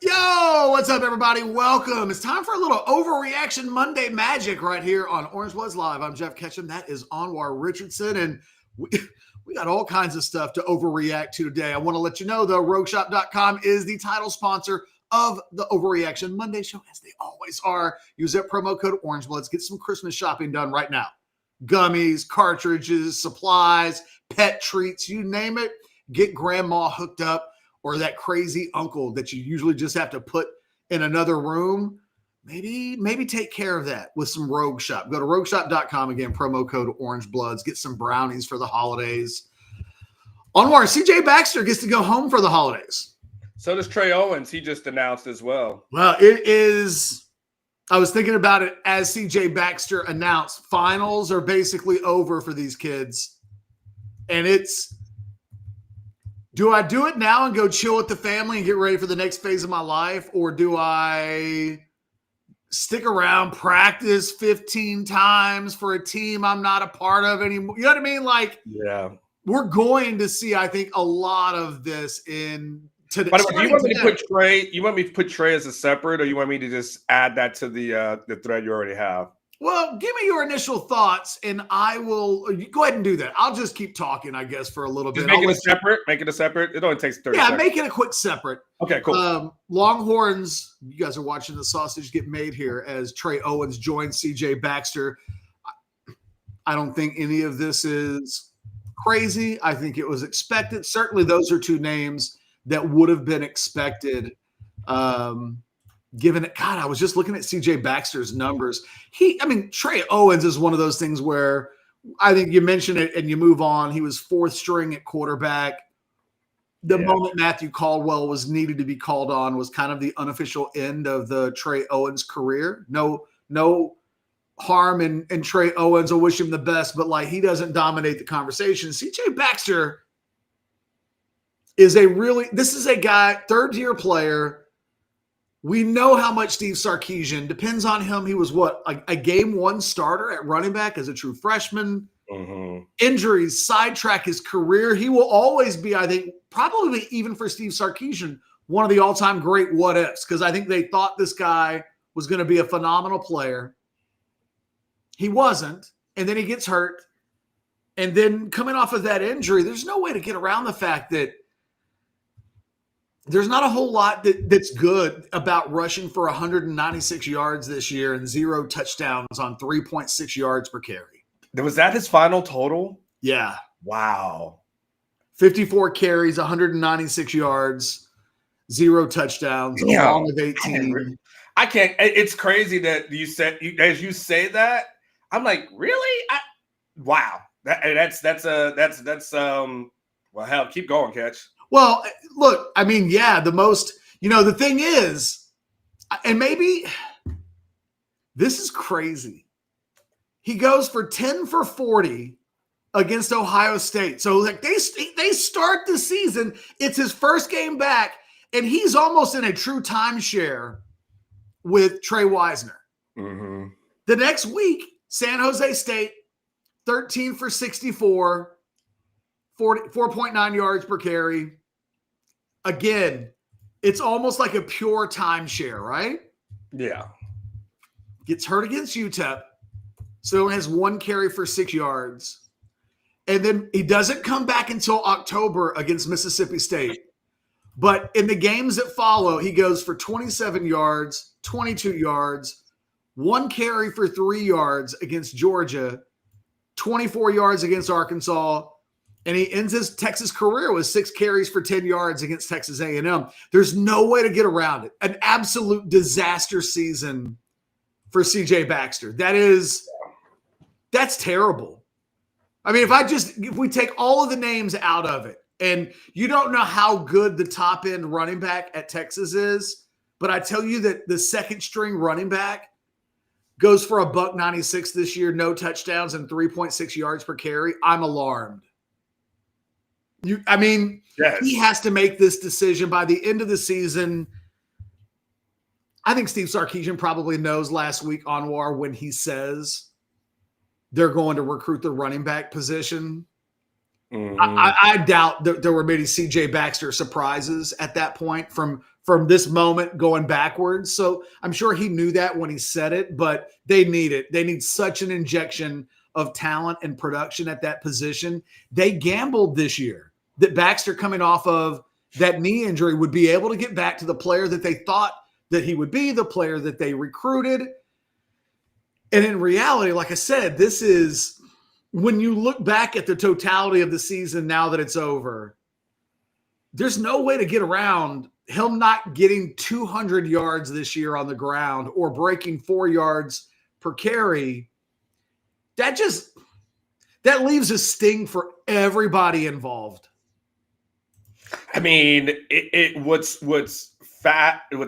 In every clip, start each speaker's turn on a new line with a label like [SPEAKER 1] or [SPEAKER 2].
[SPEAKER 1] Yo, what's up, everybody? Welcome. It's time for a little overreaction Monday magic right here on Orange Bloods Live. I'm Jeff Ketchum. That is Anwar Richardson, and we got all kinds of stuff to overreact to today. I want to let you know, though, RogueShop.com is the title sponsor of the Overreaction Monday show, as they always are. Use that promo code OrangeBloods. Get some Christmas shopping done right now. Gummies, cartridges, supplies, pet treats, you name it. Get grandma hooked up, or that crazy uncle that you usually just have to put in another room. Maybe take care of that with some Rogue Shop. Go to RogueShop.com again, promo code OrangeBloods. Get some brownies for the holidays. Anwar, CJ Baxter gets to go home for the holidays.
[SPEAKER 2] So does Trey Owens. He just announced as well.
[SPEAKER 1] Well, it is. I was thinking about it as CJ Baxter announced. Finals are basically over for these kids. And it's, do I do it now and go chill with the family and get ready for the next phase of my life? Or do I stick around, practice 15 times for a team I'm not a part of anymore? You know what I mean? Like,
[SPEAKER 2] yeah,
[SPEAKER 1] we're going to see, I think, a lot of this in today.
[SPEAKER 2] By the way, do you want me to put Trey? You want me to put Trey as a separate, or you want me to just add that to the thread you already have?
[SPEAKER 1] Well, give me your initial thoughts, and I will go ahead and do that. I'll just keep talking, I guess, for a little bit.
[SPEAKER 2] Make it a separate. Make it a separate. It only takes 30 seconds.
[SPEAKER 1] Yeah, make it a quick separate.
[SPEAKER 2] Okay, cool.
[SPEAKER 1] Longhorns, you guys are watching the sausage get made here as Trey Owens joins CJ Baxter. I don't think any of this is crazy. I think it was expected. Certainly those are two names that would have been expected. Given it, God, I was just looking at CJ Baxter's numbers. Trey Owens is one of those things where I think you mention it and you move on. He was fourth string at quarterback. The moment Matthew Caldwell was needed to be called on was kind of the unofficial end of the Trey Owens career. No harm in Trey Owens. I wish him the best, but like, he doesn't dominate the conversation. CJ Baxter is this is a guy, third-year player. We know how much Steve Sarkisian depends on him. He was a game one starter at running back as a true freshman.
[SPEAKER 2] Mm-hmm.
[SPEAKER 1] Injuries sidetrack his career. He will always be, I think, probably even for Steve Sarkisian, one of the all-time great what-ifs, because I think they thought this guy was going to be a phenomenal player. He wasn't, and then he gets hurt. And then coming off of that injury, there's no way to get around the fact that there's not a whole lot that's good about rushing for 196 yards this year and 0 touchdowns on 3.6 yards per carry.
[SPEAKER 2] Was that his final total?
[SPEAKER 1] Yeah.
[SPEAKER 2] Wow.
[SPEAKER 1] 54 carries, 196 yards, 0 touchdowns, along with 18.
[SPEAKER 2] I can't. It's crazy that you said, as you say that, I'm like, really? Wow. That's well, hell, keep going, Catch.
[SPEAKER 1] Well, look, the thing is, and maybe this is crazy. He goes for 10 for 40 against Ohio State. So like they start the season, it's his first game back, and he's almost in a true timeshare with Trey Wisner.
[SPEAKER 2] Mm-hmm.
[SPEAKER 1] The next week, San Jose State, 13 for 64, 4.9 yards per carry. Again, it's almost like a pure timeshare, right?
[SPEAKER 2] Yeah.
[SPEAKER 1] Gets hurt against UTEP, so he only has 1 carry for 6 yards. And then he doesn't come back until October against Mississippi State. But in the games that follow, he goes for 27 yards, 22 yards, 1 carry for 3 yards against Georgia, 24 yards against Arkansas, and he ends his Texas career with 6 carries for 10 yards against Texas A&M. There's no way to get around it. An absolute disaster season for CJ Baxter. That's terrible. I mean, if we take all of the names out of it, and you don't know how good the top end running back at Texas is, but I tell you that the second string running back goes for $196 this year, no touchdowns and 3.6 yards per carry. I'm alarmed.
[SPEAKER 2] Yes.
[SPEAKER 1] He has to make this decision by the end of the season. I think Steve Sarkisian probably knows last week, Anwar, when he says they're going to recruit the running back position. Mm-hmm. I doubt that there were many CJ Baxter surprises at that point from from this moment going backwards. So I'm sure he knew that when he said it, but they need it. They need such an injection of talent and production at that position. They gambled this year that Baxter, coming off of that knee injury, would be able to get back to the player that they thought that he would be, the player that they recruited. And in reality, like I said, this is, when you look back at the totality of the season now that it's over, there's no way to get around him not getting 200 yards this year on the ground or breaking 4 yards per carry. That leaves a sting for everybody involved.
[SPEAKER 2] I mean, what's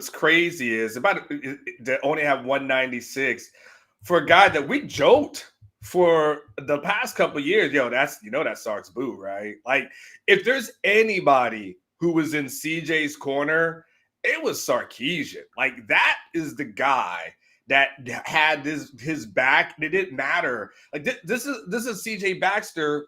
[SPEAKER 2] crazy is about to only have 196 for a guy that we joked for the past couple of years. That's Sark's boo, right? Like, if there's anybody who was in CJ's corner, it was Sarkisian. Like, that is the guy that had his back. It didn't matter. Like, this is CJ Baxter,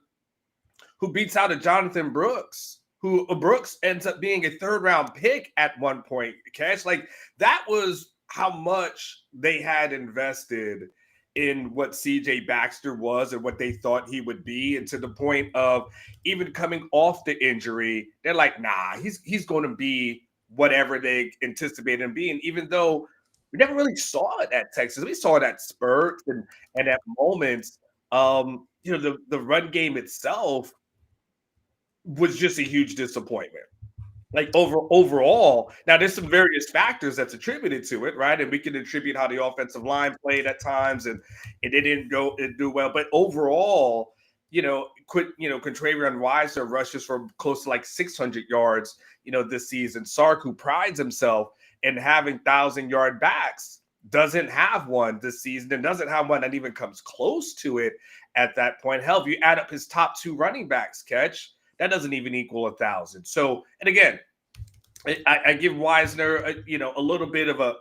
[SPEAKER 2] who beats out a Jonathan Brooks, who Brooks ends up being a 3rd-round pick at one point. Cash, like, that was how much they had invested in what CJ Baxter was and what they thought he would be. And to the point of even coming off the injury, they're like, nah, he's going to be whatever they anticipated him being, even though we never really saw it at Texas. We saw it at spurts and at moments. The run game itself was just a huge disappointment. Like, overall, now there's some various factors that's attributed to it, right? And we can attribute how the offensive line played at times, and it didn't do well. But overall, Contrarian Weiser rushes for close to like 600 yards, this season. Sark, who prides himself in having 1,000-yard backs, doesn't have one this season, and doesn't have one that even comes close to it at that point. Hell, if you add up his top 2 running backs, Catch, that doesn't even equal 1,000. So, and again, I give Wisner, a little bit of a.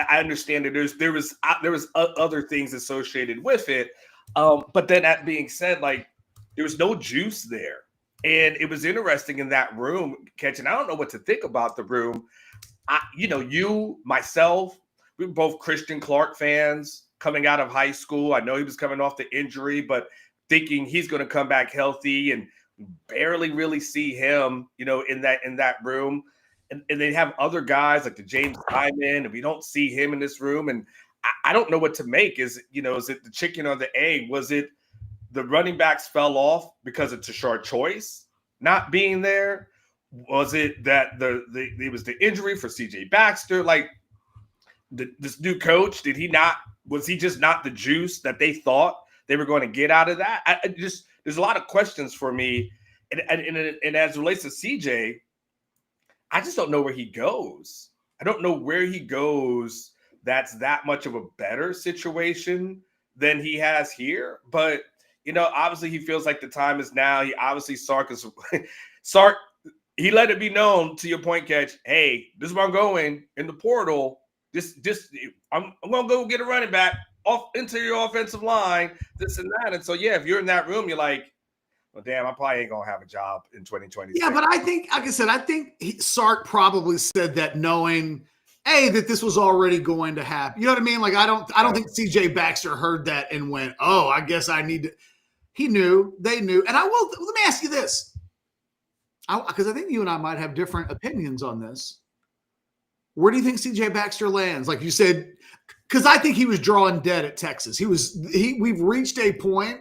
[SPEAKER 2] I understand that there was other things associated with it, but then that being said, like, there was no juice there, and it was interesting in that room, Catch. And I don't know what to think about the room. Myself, we were both Christian Clark fans coming out of high school. I know he was coming off the injury, but thinking he's going to come back healthy, and barely really see him, in that room. And they have other guys like the James Hyman, and we don't see him in this room. And I don't know what to make. Is it the chicken or the egg? Was it the running backs fell off because of Tashard Choice not being there? Was it that it was the injury for CJ Baxter? Like, this new coach, was he just not the juice that they thought they were going to get out of that? There's a lot of questions for me. And as it relates to CJ, I just don't know where he goes. I don't know where he goes that's that much of a better situation than he has here. But, obviously he feels like the time is now. Sark, he let it be known, to your point, Catch, hey, this is where I'm going in the portal. I'm going to go get a running back off into your offensive line, this and that. And so, yeah, if you're in that room, you're like, well, damn, I probably ain't going to have a job in 2026.
[SPEAKER 1] Yeah, but I think, like I said, Sark probably said that knowing, that this was already going to happen. You know what I mean? Like, I don't think CJ Baxter heard that and went, oh, I guess I need to. He knew, they knew. And let me ask you this, because I think you and I might have different opinions on this. Where do you think CJ Baxter lands? Like you said, because I think he was drawing dead at Texas. We've reached a point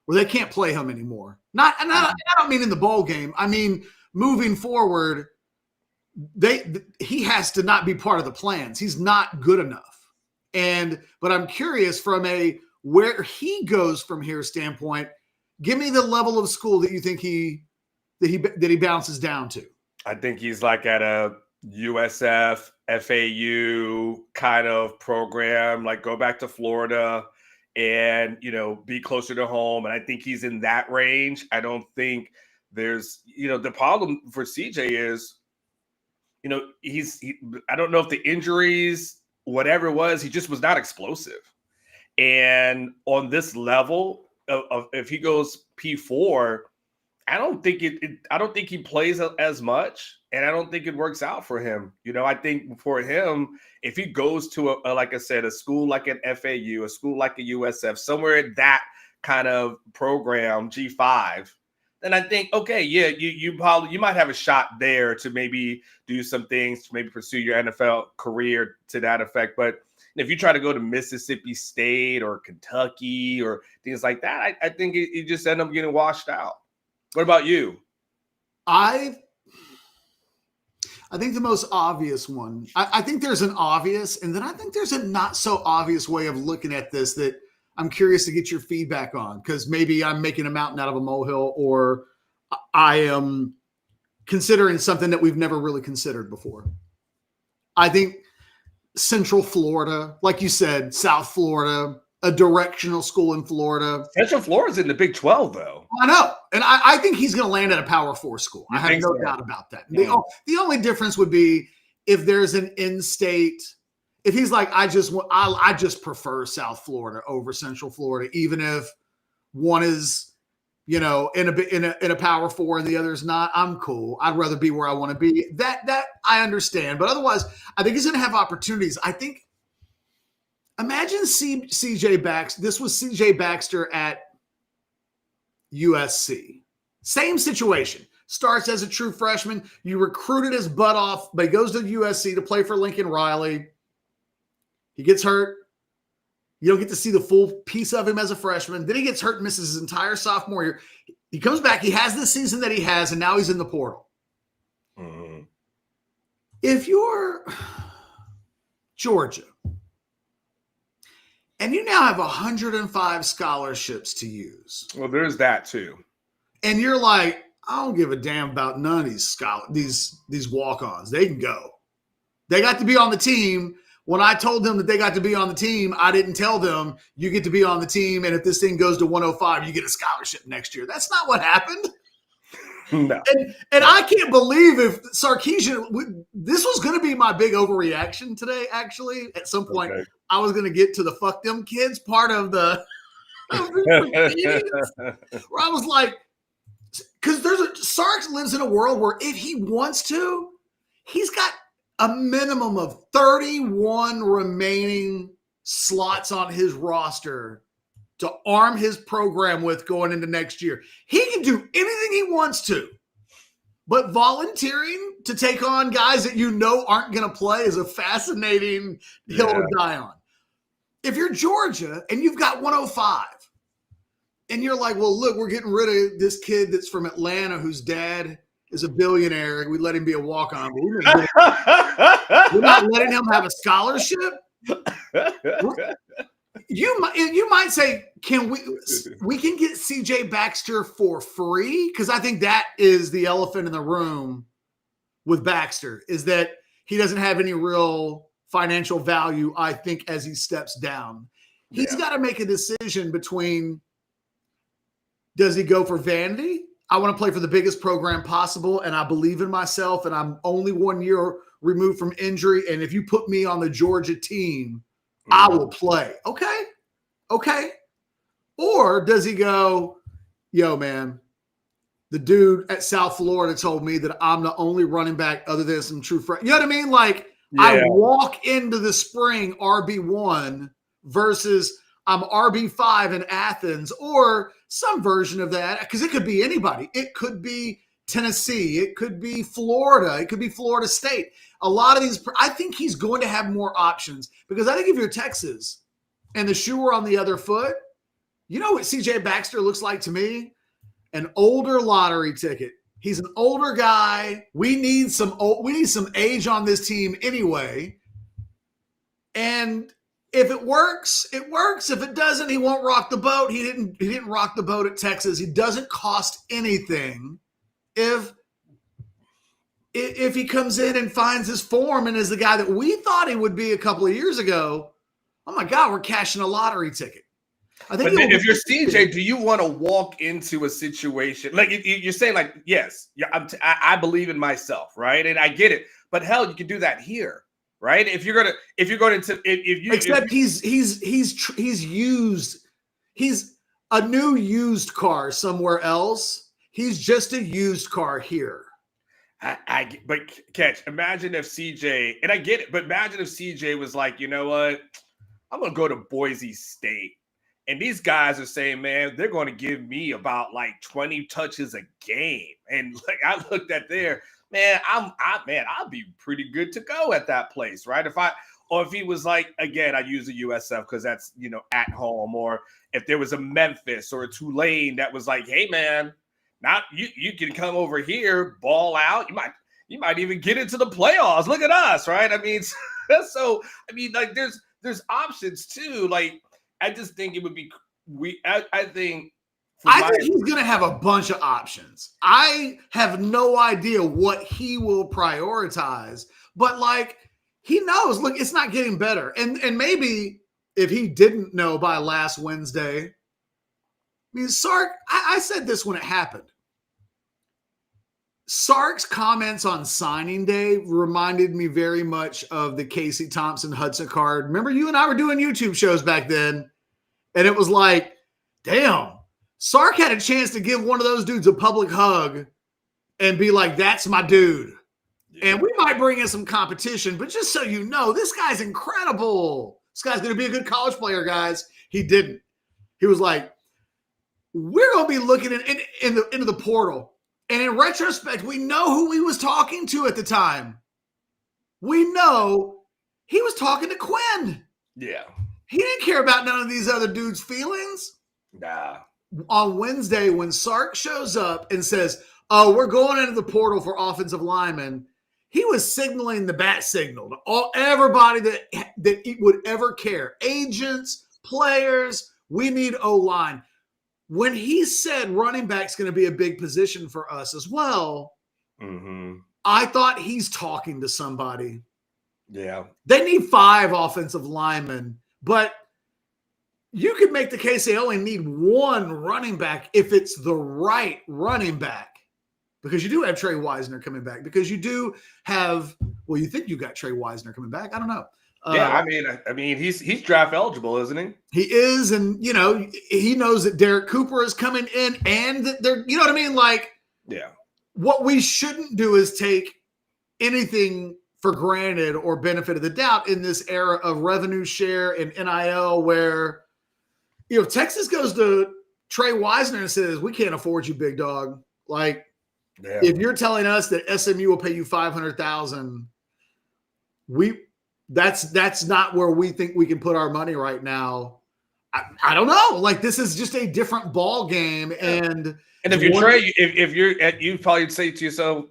[SPEAKER 1] where they can't play him anymore. I don't mean in the bowl game. I mean, moving forward, he has to not be part of the plans. He's not good enough. But I'm curious, from a where he goes from here standpoint, give me the level of school that you think he bounces down to.
[SPEAKER 2] I think he's like at a USF, FAU kind of program, like go back to Florida and, be closer to home. And I think he's in that range. I don't think there's, the problem for CJ is, I don't know if the injuries, whatever it was, he just was not explosive. And on this level of if he goes P4, I don't think I don't think he plays as much, and I don't think it works out for him. I think for him, if he goes to like I said, a school like an FAU, a school like a USF, somewhere in that kind of program, G5, then I think, okay, yeah, you might have a shot there to maybe do some things, to maybe pursue your NFL career to that effect. But if you try to go to Mississippi State or Kentucky or things like that, I think you just end up getting washed out. What about you?
[SPEAKER 1] I think the most obvious one, I think there's an obvious, and then I think there's a not so obvious way of looking at this that I'm curious to get your feedback on, because maybe I'm making a mountain out of a molehill, or I am considering something that we've never really considered before. I think Central Florida, like you said, South Florida, a directional school in Florida.
[SPEAKER 2] Central Florida's in the Big 12, though.
[SPEAKER 1] I know. And I think he's going to land at a Power 4 school. I have no doubt about that. The only difference would be if there's an in-state, if he's like, I just prefer South Florida over Central Florida, even if one is, in a Power 4 and the other's not. I'm cool. I'd rather be where I want to be. That I understand. But otherwise, I think he's going to have opportunities. I think, imagine CJ Baxter. This was CJ Baxter at USC. Same situation. Starts as a true freshman. You recruited his butt off, but he goes to USC to play for Lincoln Riley. He gets hurt. You don't get to see the full piece of him as a freshman. Then he gets hurt and misses his entire sophomore year. He comes back. He has the season that he has, and now he's in the portal. Mm-hmm. If you're Georgia, and you now have 105 scholarships to use.
[SPEAKER 2] Well, there's that too.
[SPEAKER 1] And you're like, I don't give a damn about none of these walk-ons. They can go. They got to be on the team. When I told them that they got to be on the team, I didn't tell them you get to be on the team, and if this thing goes to 105, you get a scholarship next year. That's not what happened.
[SPEAKER 2] No.
[SPEAKER 1] And I can't believe if Sarkisian, this was going to be my big overreaction today, actually. At some point, okay, I was going to get to the fuck them kids part of the where I was like, because Sark lives in a world where if he wants to, he's got a minimum of 31 remaining slots on his roster to arm his program with going into next year. He can do anything he wants to, but volunteering to take on guys that aren't going to play is a fascinating hill to die on. If you're Georgia and you've got 105 and you're like, well, look, we're getting rid of this kid that's from Atlanta whose dad is a billionaire, and we let him be a walk-on. We're not letting him have a scholarship. You might say, can we can get CJ Baxter for free? Because I think that is the elephant in the room with Baxter, is that he doesn't have any real financial value, I think, as he steps down. He's got to make a decision between, does he go for vanity? I want to play for the biggest program possible, and I believe in myself, and I'm only 1 year removed from injury, and if you put me on the Georgia team, I will play. Okay. Or does he go, yo, man, the dude at South Florida told me that I'm the only running back other than some true friends. You know what I mean? Like, I walk into the spring RB1 versus I'm RB5 in Athens, or some version of that, because it could be anybody. It could be Tennessee. It could be Florida. It could be Florida State. A lot of these, I think he's going to have more options, because I think if you're Texas and the shoe were on the other foot, you know what CJ Baxter looks like to me? An older lottery ticket. He's an older guy. We need some age on this team anyway. And if it works, it works. If it doesn't, he won't rock the boat. He didn't rock the boat at Texas. He doesn't cost anything if he comes in and finds his form and is the guy that we thought he would be a couple of years ago. Oh my God, we're cashing a lottery ticket. I think.
[SPEAKER 2] But if you're CJ, do you want to walk into a situation like you're saying? Like, yes, I believe in myself, right? And I get it. But hell, you can do that here. Right. If you're going to he's a new used car somewhere else.
[SPEAKER 1] He's just a used car here.
[SPEAKER 2] But catch, imagine if CJ, and I get it, but imagine if CJ was like, you know what? I'm going to go to Boise State. And these guys are saying, man, they're going to give me about like 20 touches a game. And like I looked at there, man, I'll be pretty good to go at that place, right? If he was like, again, I use the USF because that's, at home, or if there was a Memphis or a Tulane that was like, hey, man, now you can come over here, ball out. You might even get into the playoffs. Look at us, right? I mean, like there's options too. Like I just think it would be I think
[SPEAKER 1] he's going to have a bunch of options. I have no idea what he will prioritize, but like he knows. Look, it's not getting better, and maybe if he didn't know by last Wednesday, I mean, Sark. I said this when it happened. Sark's comments on signing day reminded me very much of the Casey Thompson Hudson card. Remember, you and I were doing YouTube shows back then, and it was like, damn, Sark had a chance to give one of those dudes a public hug and be like, that's my dude. Yeah. And we might bring in some competition, but just so you know, this guy's incredible. This guy's going to be a good college player, guys. He didn't. He was like, we're going to be looking into the portal. And in retrospect, we know who he was talking to at the time. We know he was talking to Quinn.
[SPEAKER 2] Yeah.
[SPEAKER 1] He didn't care about none of these other dudes' feelings.
[SPEAKER 2] Nah.
[SPEAKER 1] On Wednesday, when Sark shows up and says, oh, we're going into the portal for offensive linemen, he was signaling the bat signal to everybody that would ever care. Agents, players, we need O-line. When he said running back's going to be a big position for us as well, I thought he's talking to somebody.
[SPEAKER 2] Yeah.
[SPEAKER 1] They need 5 offensive linemen, but you could make the case they only need 1 running back if it's the right running back, because you do have Trey Wisner coming back, because you do have, well, you think you got Trey Wisner coming back. I don't know.
[SPEAKER 2] Yeah, I mean, he's draft eligible, isn't he?
[SPEAKER 1] He is, and he knows that Derek Cooper is coming in, and that they're, you know what I mean? Like,
[SPEAKER 2] yeah.
[SPEAKER 1] What we shouldn't do is take anything for granted or benefit of the doubt in this era of revenue share and NIL, where Texas goes to Trey Wisner and says, "We can't afford you, big dog." Like, if you're telling us that SMU will pay you $500,000, that's not where we think we can put our money right now. I don't know. Like, this is just a different ball game. And
[SPEAKER 2] if you're Trey, if you're at, you probably say to yourself,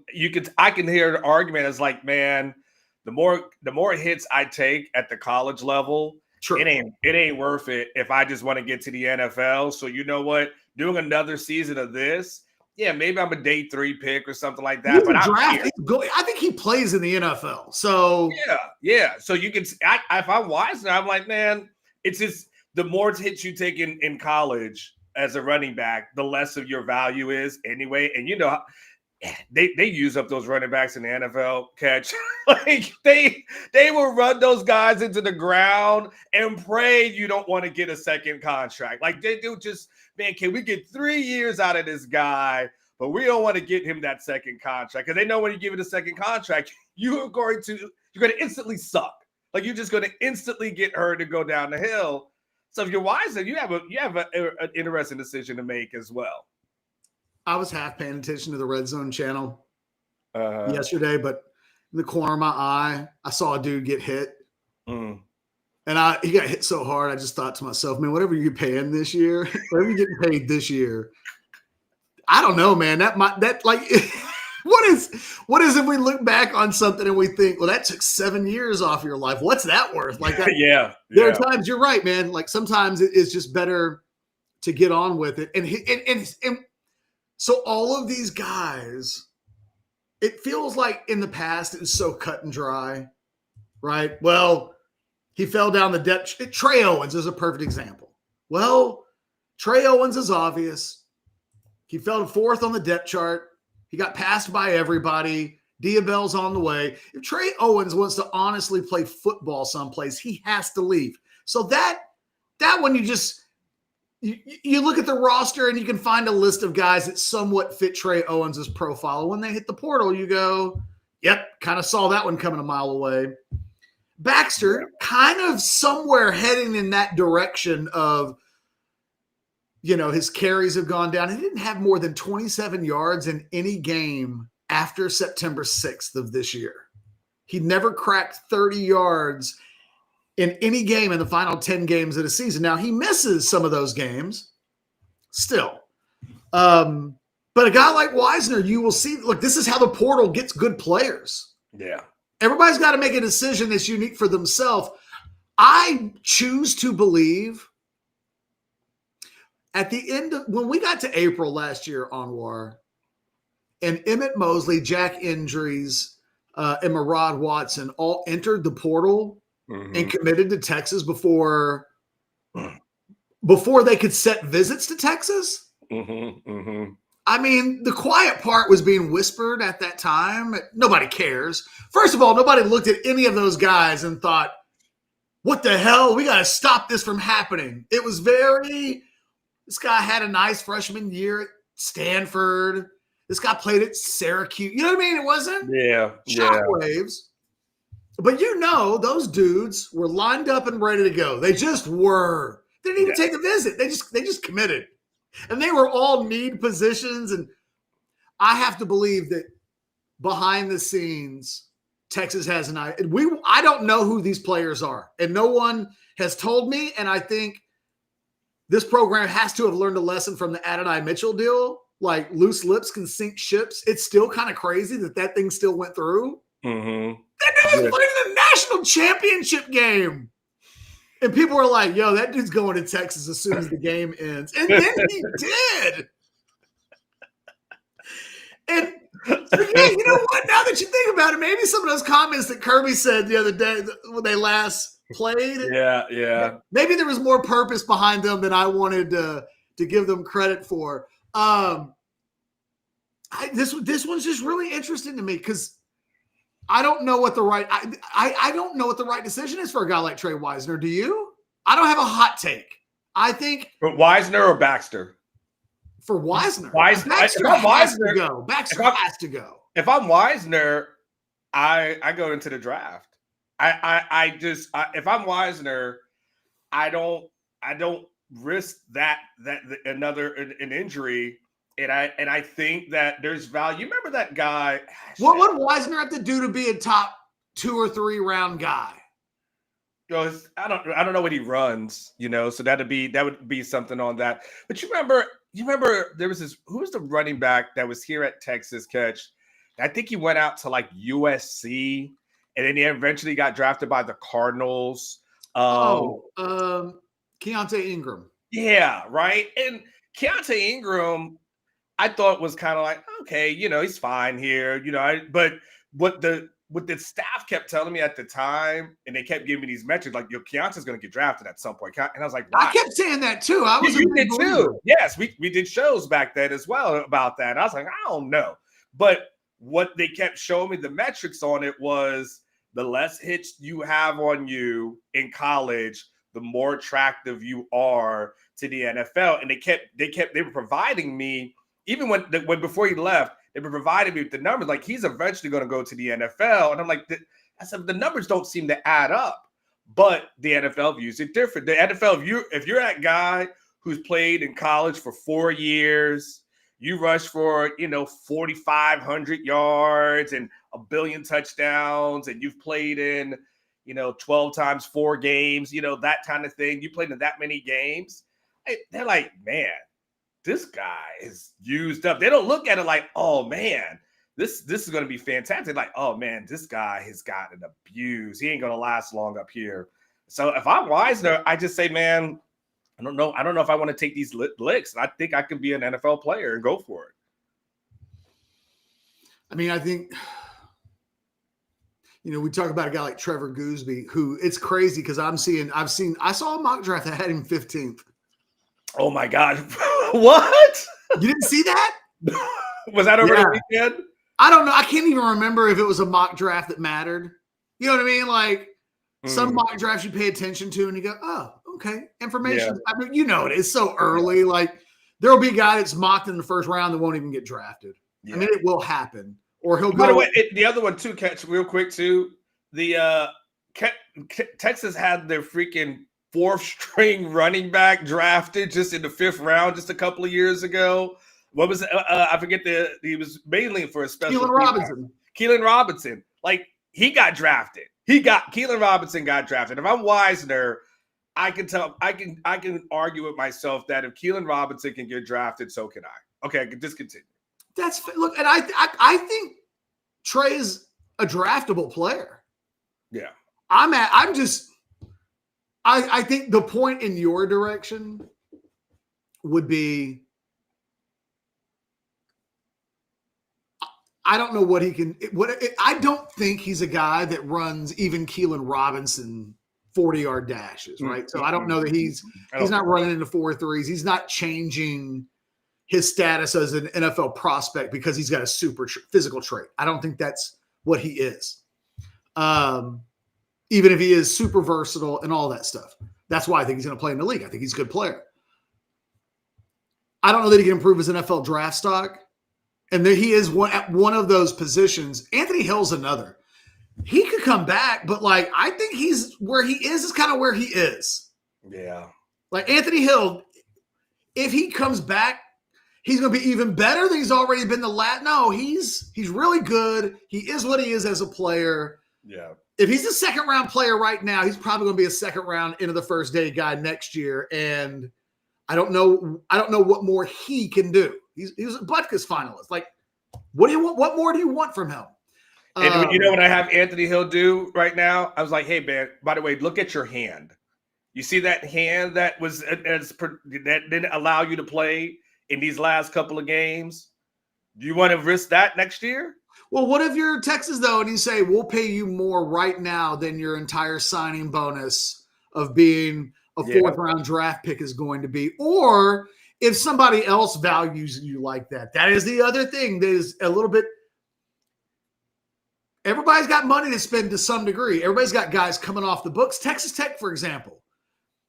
[SPEAKER 2] I can hear an argument as like, man, the more hits I take at the college level,
[SPEAKER 1] True.
[SPEAKER 2] It ain't worth it if I just want to get to the NFL. So you know what? Doing another season of this, yeah, maybe I'm a day 3 pick or something like that. But
[SPEAKER 1] I think he plays in the NFL. So
[SPEAKER 2] yeah. So you can. If I'm Wisner, I'm like, man, it's just the more hits you take in college as a running back, the less of your value is anyway. And they use up those running backs in the NFL. Catch, like they will run those guys into the ground and pray you don't want to get a second contract. Like they do. Just, man, can we get 3 years out of this guy? But we don't want to get him that second contract, because they know when you give it a second contract, you're going to instantly suck. Like, you're just going to instantly get hurt and go down the hill. So if you're Wiser, you have an interesting decision to make as well.
[SPEAKER 1] I was half paying attention to the Red Zone channel yesterday, but in the corner of my eye, I saw a dude get hit. And he got hit so hard, I just thought to myself, man, whatever you're paying this year, whatever you're getting paid this year, I don't know, man. What is if we look back on something and we think, well, that took 7 years off your life. What's that worth? Like that.
[SPEAKER 2] Yeah.
[SPEAKER 1] There are times, you're right, man. Like, sometimes it's just better to get on with it. And so all of these guys, it feels like in the past it was so cut and dry, right? Well, he fell down the depth. Trey Owens is a perfect example. Well, Trey Owens is obvious. He fell to 4th on the depth chart. He got passed by everybody. Diabell's on the way. If Trey Owens wants to honestly play football someplace, he has to leave. So that one, you look at the roster and you can find a list of guys that somewhat fit Trey Owens' profile. When they hit the portal, you go, yep, kind of saw that one coming a mile away. Baxter, kind of somewhere heading in that direction of, his carries have gone down. He didn't have more than 27 yards in any game after September 6th of this year. He never cracked 30 yards in any game in the final 10 games of the season. Now, he misses some of those games still. But a guy like Wisner, you will see, look, this is how the portal gets good players.
[SPEAKER 2] Yeah.
[SPEAKER 1] Everybody's got to make a decision that's unique for themselves. I choose to believe at the end of, when we got to April last year, Anwar, and Emmett Mosley, Jack Injuries, and Murad Watson all entered the portal and committed to Texas before they could set visits to Texas. I mean, the quiet part was being whispered at that time. Nobody cares. First of all, nobody looked at any of those guys and thought, what the hell? We got to stop this from happening. It was this guy had a nice freshman year at Stanford. This guy played at Syracuse. You know what I mean? It wasn't shockwaves. But those dudes were lined up and ready to go. They just were. They didn't even take a visit. They just committed. And they were all need positions. And I have to believe that behind the scenes, Texas has an eye. I don't know who these players are. And no one has told me. And I think this program has to have learned a lesson from the Adonai Mitchell deal. Like, loose lips can sink ships. It's still kind of crazy that thing still went through. That dude was playing in the national championship game. And people were like, yo, that dude's going to Texas as soon as the game ends. And then he did. And you know what? Now that you think about it, maybe some of those comments that Kirby said the other day when they last played.
[SPEAKER 2] Yeah.
[SPEAKER 1] Maybe there was more purpose behind them than I wanted to give them credit for. This one's just really interesting to me because I don't know what the right I don't know what the right decision is for a guy like Trey Wisner. Do you? I don't have a hot take. I think
[SPEAKER 2] for Wisner or Baxter.
[SPEAKER 1] For Wisner,
[SPEAKER 2] Baxter
[SPEAKER 1] has to go. Baxter has to go.
[SPEAKER 2] If I'm Wisner, I go into the draft. If I'm Wisner, I don't risk that another an injury. And I think that there's value. You remember that guy?
[SPEAKER 1] What would Wisner have to do to be a top 2 or 3 round guy?
[SPEAKER 2] I don't know what he runs, so that would be something on that. But you remember there was who was the running back that was here at Texas Catch? I think he went out to like USC and then he eventually got drafted by the Cardinals.
[SPEAKER 1] Keontae Ingram.
[SPEAKER 2] Yeah, right. And Keontae Ingram, I thought was kind of like, okay, he's fine here, but what the staff kept telling me at the time, and they kept giving me these metrics, like, Keontae's going to get drafted at some point. And I was like, why?
[SPEAKER 1] I kept saying that too.
[SPEAKER 2] You did too. Yes, we did shows back then as well about that. I was like, I don't know. But what they kept showing me the metrics on it was the less hits you have on you in college, the more attractive you are to the NFL. And they were providing me, even when before he left, they were providing me with the numbers. Like, he's eventually going to go to the NFL. And I'm like, I said, the numbers don't seem to add up. But the NFL views it different. The NFL, if you're that guy who's played in college for 4 years, you rush for, 4,500 yards and 1 billion touchdowns, and you've played in, 12 times 4 games, that kind of thing. You played in that many games. They're like, man, this guy is used up. They don't look at it like, oh man, this is going to be fantastic. Like, oh man, this guy has gotten abused. He ain't going to last long up here. So if I'm Wisner, I just say, man, I don't know if I want to take these licks. I think I can be an NFL player and go for it.
[SPEAKER 1] I mean, I think, we talk about a guy like Trevor Gooseby, who it's crazy because I saw a mock draft that had him 15th.
[SPEAKER 2] Oh my God. What?
[SPEAKER 1] You didn't see that?
[SPEAKER 2] Was that over the weekend?
[SPEAKER 1] I don't know. I can't even remember if it was a mock draft that mattered. You know what I mean? Like some mock drafts you pay attention to and you go, oh, Okay,
[SPEAKER 2] Yeah.
[SPEAKER 1] information. I mean, you know it. It's so early. Like there will be a guy that's mocked in the first round that won't even get drafted.
[SPEAKER 2] Yeah.
[SPEAKER 1] I mean, it will happen, or he'll
[SPEAKER 2] By the
[SPEAKER 1] go.
[SPEAKER 2] way, the other one too, catch real quick too. The Texas had their freaking fourth string running back drafted just in the fifth round just a couple of years ago. What was it? I forget he was mainly for a special
[SPEAKER 1] Keelan Robinson.
[SPEAKER 2] Keelan Robinson, like he got drafted. Keelan Robinson got drafted. If I'm Wisner, I can argue with myself that if Keelan Robinson can get drafted, so can I. Okay, just continue.
[SPEAKER 1] Look, and I think Trey is a draftable player.
[SPEAKER 2] Yeah.
[SPEAKER 1] I think the point in your direction would be, I don't know what he can. I don't think he's a guy that runs even Keelan Robinson 40-yard dashes, right? So I don't know that he's not running into 4.3s. He's not changing his status as an NFL prospect because he's got a super physical trait. I don't think that's what he is. Even if he is super versatile and all that stuff. That's why I think he's going to play in the league. I think he's a good player. I don't know that he can improve his NFL draft stock. And there he is at one of those positions. Anthony Hill's another. He could come back, but like I think he's where he is kind of where he is.
[SPEAKER 2] Yeah.
[SPEAKER 1] Like Anthony Hill, if he comes back, he's going to be even better than he's already been the last. No, he's really good. He is what he is as a player.
[SPEAKER 2] Yeah.
[SPEAKER 1] If he's a second round player right now, he's probably going to be a second round into the first day guy next year. And I don't know what more he can do. He was a Butkus finalist. Like, what do you want? What more do you want from him?
[SPEAKER 2] And you know what I have Anthony Hill do right now? I was like, hey man, by the way, look at your hand. You see that hand that didn't allow you to play in these last couple of games? Do you want to risk that next year?
[SPEAKER 1] Well, what if you're Texas though, and you say we'll pay you more right now than your entire signing bonus of being a fourth round draft pick is going to be, or if somebody else values you like that. That is the other thing. There's a little bit. Everybody's got money to spend to some degree. Everybody's got guys coming off the books. Texas Tech, for example,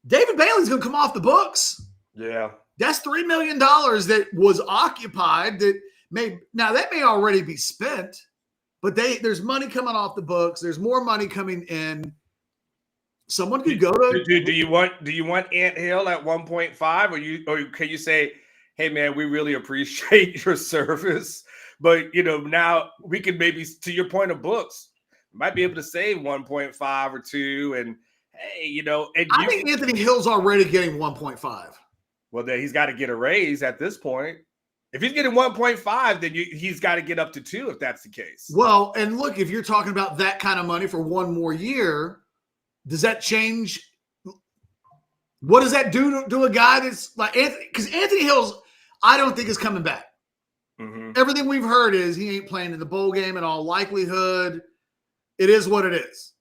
[SPEAKER 1] David Bailey's going to come off the books.
[SPEAKER 2] Yeah,
[SPEAKER 1] that's $3 million that was occupied. That may already be spent, but there's money coming off the books. There's more money coming in. Someone could go to.
[SPEAKER 2] Do you want Ant Hill at 1.5, or can you say, hey man, we really appreciate your service, but now we can maybe, to your point of books, might be able to save 1.5 or 2, and hey, I
[SPEAKER 1] think Anthony Hill's already getting 1.5.
[SPEAKER 2] Well, then he's got to get a raise at this point. If he's getting 1.5, then he's got to get up to 2 if that's the case.
[SPEAKER 1] Well, and look, if you're talking about that kind of money for one more year. Does that change? What does that do to a guy that's like Anthony? Because Anthony Hill's, I don't think is coming back. Mm-hmm. Everything we've heard is he ain't playing in the bowl game in all likelihood. It is what it is.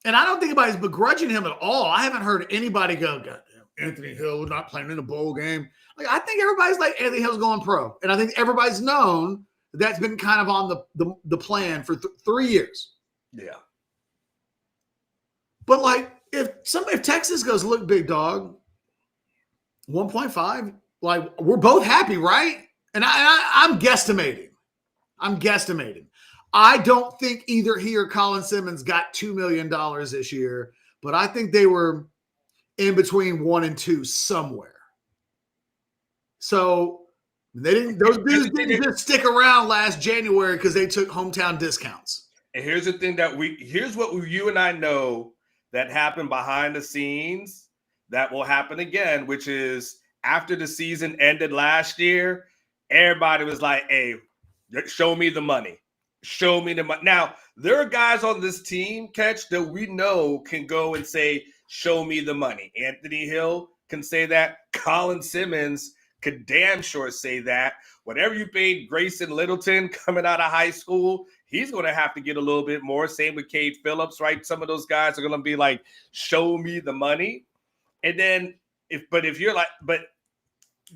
[SPEAKER 1] And I don't think anybody's begrudging him at all. I haven't heard anybody go, goddamn, Anthony Hill not playing in a bowl game. Like I think everybody's like Anthony Hill's going pro. And I think everybody's known that's been kind of on the plan for 3 years.
[SPEAKER 2] Yeah.
[SPEAKER 1] But like, if Texas goes, look, big dog, 1.5, like we're both happy, right? And I'm guesstimating. I don't think either he or Colin Simmons got $2 million this year, but I think they were in between 1 and 2 somewhere. So those dudes didn't just stick around last January because they took hometown discounts.
[SPEAKER 2] And here's the thing here's what you and I know that happened behind the scenes that will happen again, which is after the season ended last year, everybody was like, hey, show me the money. Show me the money. Now, there are guys on this team, Catch, that we know can go and say, show me the money. Anthony Hill can say that. Colin Simmons could damn sure say that. Whatever you paid Grayson Littleton coming out of high school, he's going to have to get a little bit more. Same with Cade Phillips, right? Some of those guys are going to be like, show me the money. And then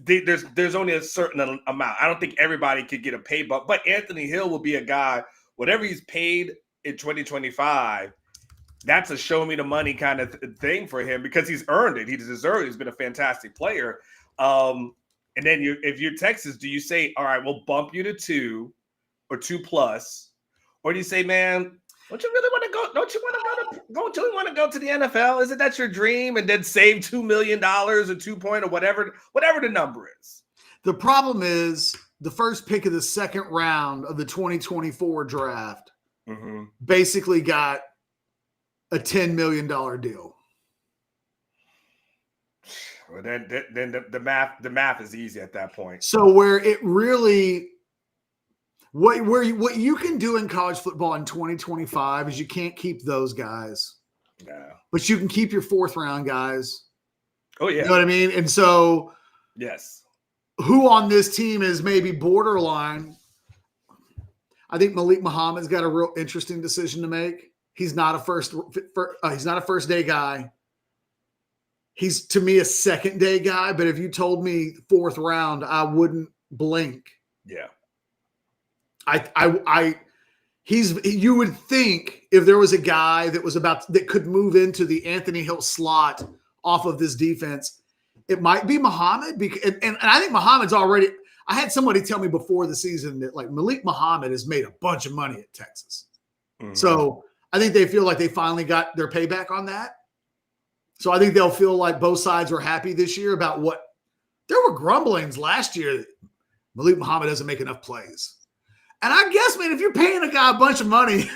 [SPEAKER 2] there's only a certain amount. I don't think everybody could get a pay bump, but Anthony Hill will be a guy, whatever he's paid in 2025, that's a show me the money kind of thing for him because he's earned it. He deserved it. He's been a fantastic player. And then if you're Texas, do you say, all right, we'll bump you to 2 or 2+, or do you say, man, don't you really want to go? Don't you want to go to the NFL? Isn't that your dream? And then save $2 million or 2 point or whatever the number is.
[SPEAKER 1] The problem is the first pick of the second round of the 2024 draft basically got a $10 million deal.
[SPEAKER 2] Well, then the math is easy at that point.
[SPEAKER 1] So where it really, what you can do in college football in 2025 is you can't keep those guys.
[SPEAKER 2] No.
[SPEAKER 1] But you can keep your 4th round guys.
[SPEAKER 2] Oh yeah.
[SPEAKER 1] You know what I mean? And so
[SPEAKER 2] yes.
[SPEAKER 1] Who on this team is maybe borderline? I think Malik Muhammad's got a real interesting decision to make. He's not a first day guy. He's, to me, a second day guy. But if you told me 4th round, I wouldn't blink.
[SPEAKER 2] Yeah.
[SPEAKER 1] You would think if there was a guy that could move into the Anthony Hill slot off of this defense, it might be Muhammad. And I think Muhammad's already. I had somebody tell me before the season that like Malik Muhammad has made a bunch of money at Texas. Mm-hmm. So I think they feel like they finally got their payback on that. So I think they'll feel like both sides were happy this year about what there were grumblings last year that Malik Muhammad doesn't make enough plays. And I guess, man, if you're paying a guy a bunch of money,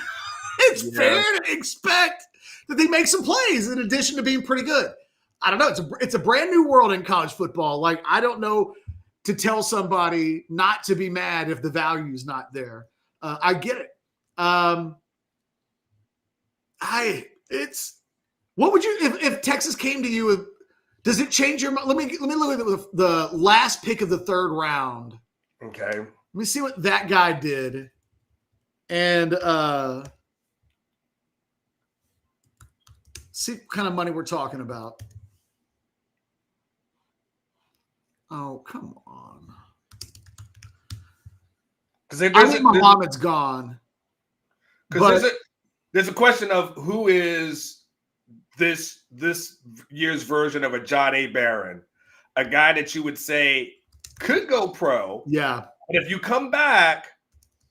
[SPEAKER 1] it's fair to expect that they make some plays in addition to being pretty good. I don't know. It's a brand new world in college football. Like, I don't know to tell somebody not to be mad if the value's not there. I get it. What would you, if Texas came to you, does it change your mind? Let me look at the last pick of the 3rd round.
[SPEAKER 2] Okay.
[SPEAKER 1] Let me see what that guy did. And see what kind of money we're talking about. Oh, come on. I think Muhammad's gone.
[SPEAKER 2] Because there's a question of who is this year's version of a John A. Barron, a guy that you would say could go pro.
[SPEAKER 1] Yeah.
[SPEAKER 2] And if you come back,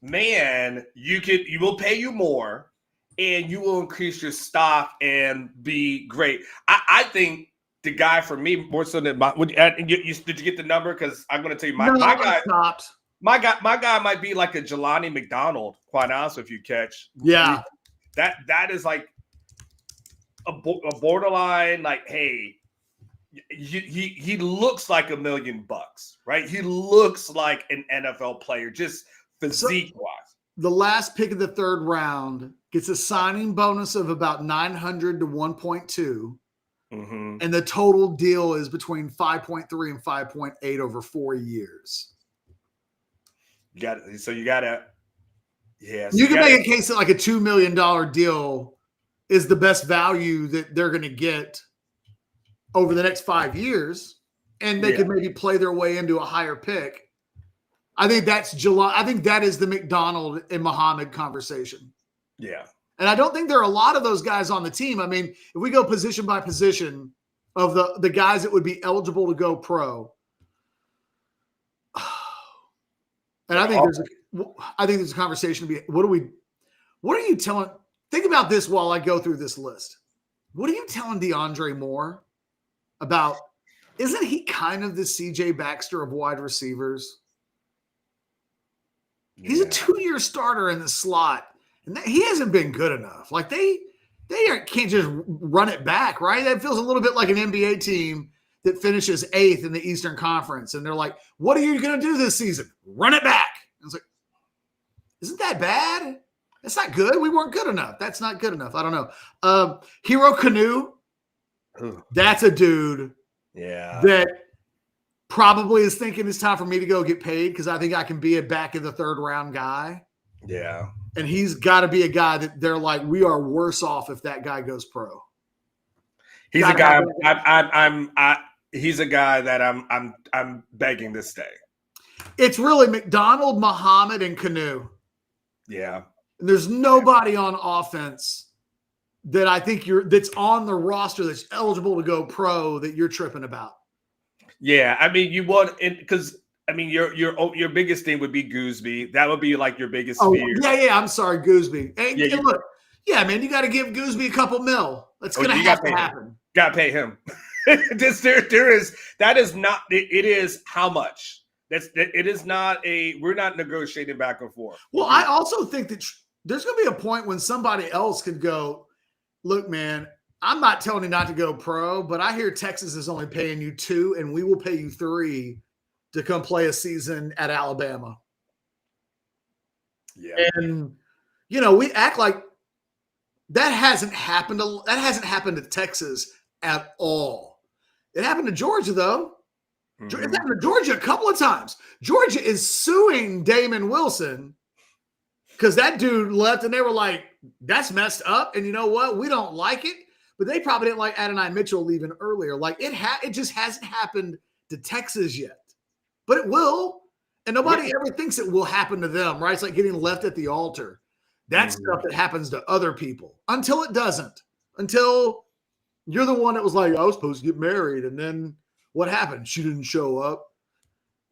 [SPEAKER 2] man, you will pay you more and you will increase your stock and be great. I think the guy for me more so than did you get the number? Because I'm going to tell you my guy
[SPEAKER 1] stopped.
[SPEAKER 2] My guy might be like a Jelani McDonald, quite honest, if you catch.
[SPEAKER 1] Yeah.
[SPEAKER 2] That is like a borderline, like, hey, he looks like $1 million, right? He looks like an NFL player, just physique-wise.
[SPEAKER 1] The last pick of the 3rd round gets a signing bonus of about 900 to 1.2. Mm-hmm. And the total deal is between 5.3 and 5.8 over 4 years.
[SPEAKER 2] You got to.
[SPEAKER 1] You can make a case that like a $2 million deal is the best value that they're going to get over the next 5 years, and they could maybe play their way into a higher pick. I think that's July. I think that is the McDonald and Muhammad conversation.
[SPEAKER 2] Yeah.
[SPEAKER 1] And I don't think there are a lot of those guys on the team. I mean, if we go position by position of the guys that would be eligible to go pro, and I think there's a conversation to be. What are you telling? Think about this while I go through this list. What are you telling DeAndre Moore about? Isn't he kind of the CJ Baxter of wide receivers? Yeah. He's a 2-year starter in the slot, and he hasn't been good enough. Like they can't just run it back, right? That feels a little bit like an NBA team that finishes 8th in the Eastern Conference, and they're like, "What are you going to do this season? Run it back." And it's like, isn't that bad? That's not good. We weren't good enough. That's not good enough. I don't know. Hero Canoe, that's a dude that probably is thinking it's time for me to go get paid because I think I can be a back in the 3rd round guy.
[SPEAKER 2] Yeah.
[SPEAKER 1] And he's got to be a guy that they're like, we are worse off if that guy goes pro.
[SPEAKER 2] He's a guy he's a guy that I'm begging to stay.
[SPEAKER 1] It's really McDonald, Muhammad, and Canoe.
[SPEAKER 2] Yeah.
[SPEAKER 1] There's nobody on offense that I think that's on the roster that's eligible to go pro that you're tripping about?
[SPEAKER 2] Yeah, I mean, you want it because I mean your biggest thing would be Gooseby. That would be like your biggest
[SPEAKER 1] Oh,
[SPEAKER 2] fear.
[SPEAKER 1] yeah. I'm sorry, Gooseby.
[SPEAKER 2] Yeah,
[SPEAKER 1] And look, yeah, man, you got to give Gooseby a couple mil. That's going to have to happen.
[SPEAKER 2] Got to pay him. there is that is not. It is how much. It is not a. We're not negotiating back and forth.
[SPEAKER 1] Well, I also think that there's going to be a point when somebody else could go, look, man, I'm not telling you not to go pro, but I hear Texas is only paying you 2, and we will pay you 3 to come play a season at Alabama.
[SPEAKER 2] Yeah.
[SPEAKER 1] And, we act like that hasn't happened. That hasn't happened to Texas at all. It happened to Georgia, though. Mm-hmm. It happened to Georgia a couple of times. Georgia is suing Damon Wilson because that dude left, and they were like, that's messed up. And you know what? We don't like it. But they probably didn't like Adonai Mitchell leaving earlier. Like it just hasn't happened to Texas yet. But it will. And nobody ever thinks it will happen to them, right? It's like getting left at the altar. That's stuff that happens to other people until it doesn't. Until you're the one that was like, I was supposed to get married. And then what happened? She didn't show up.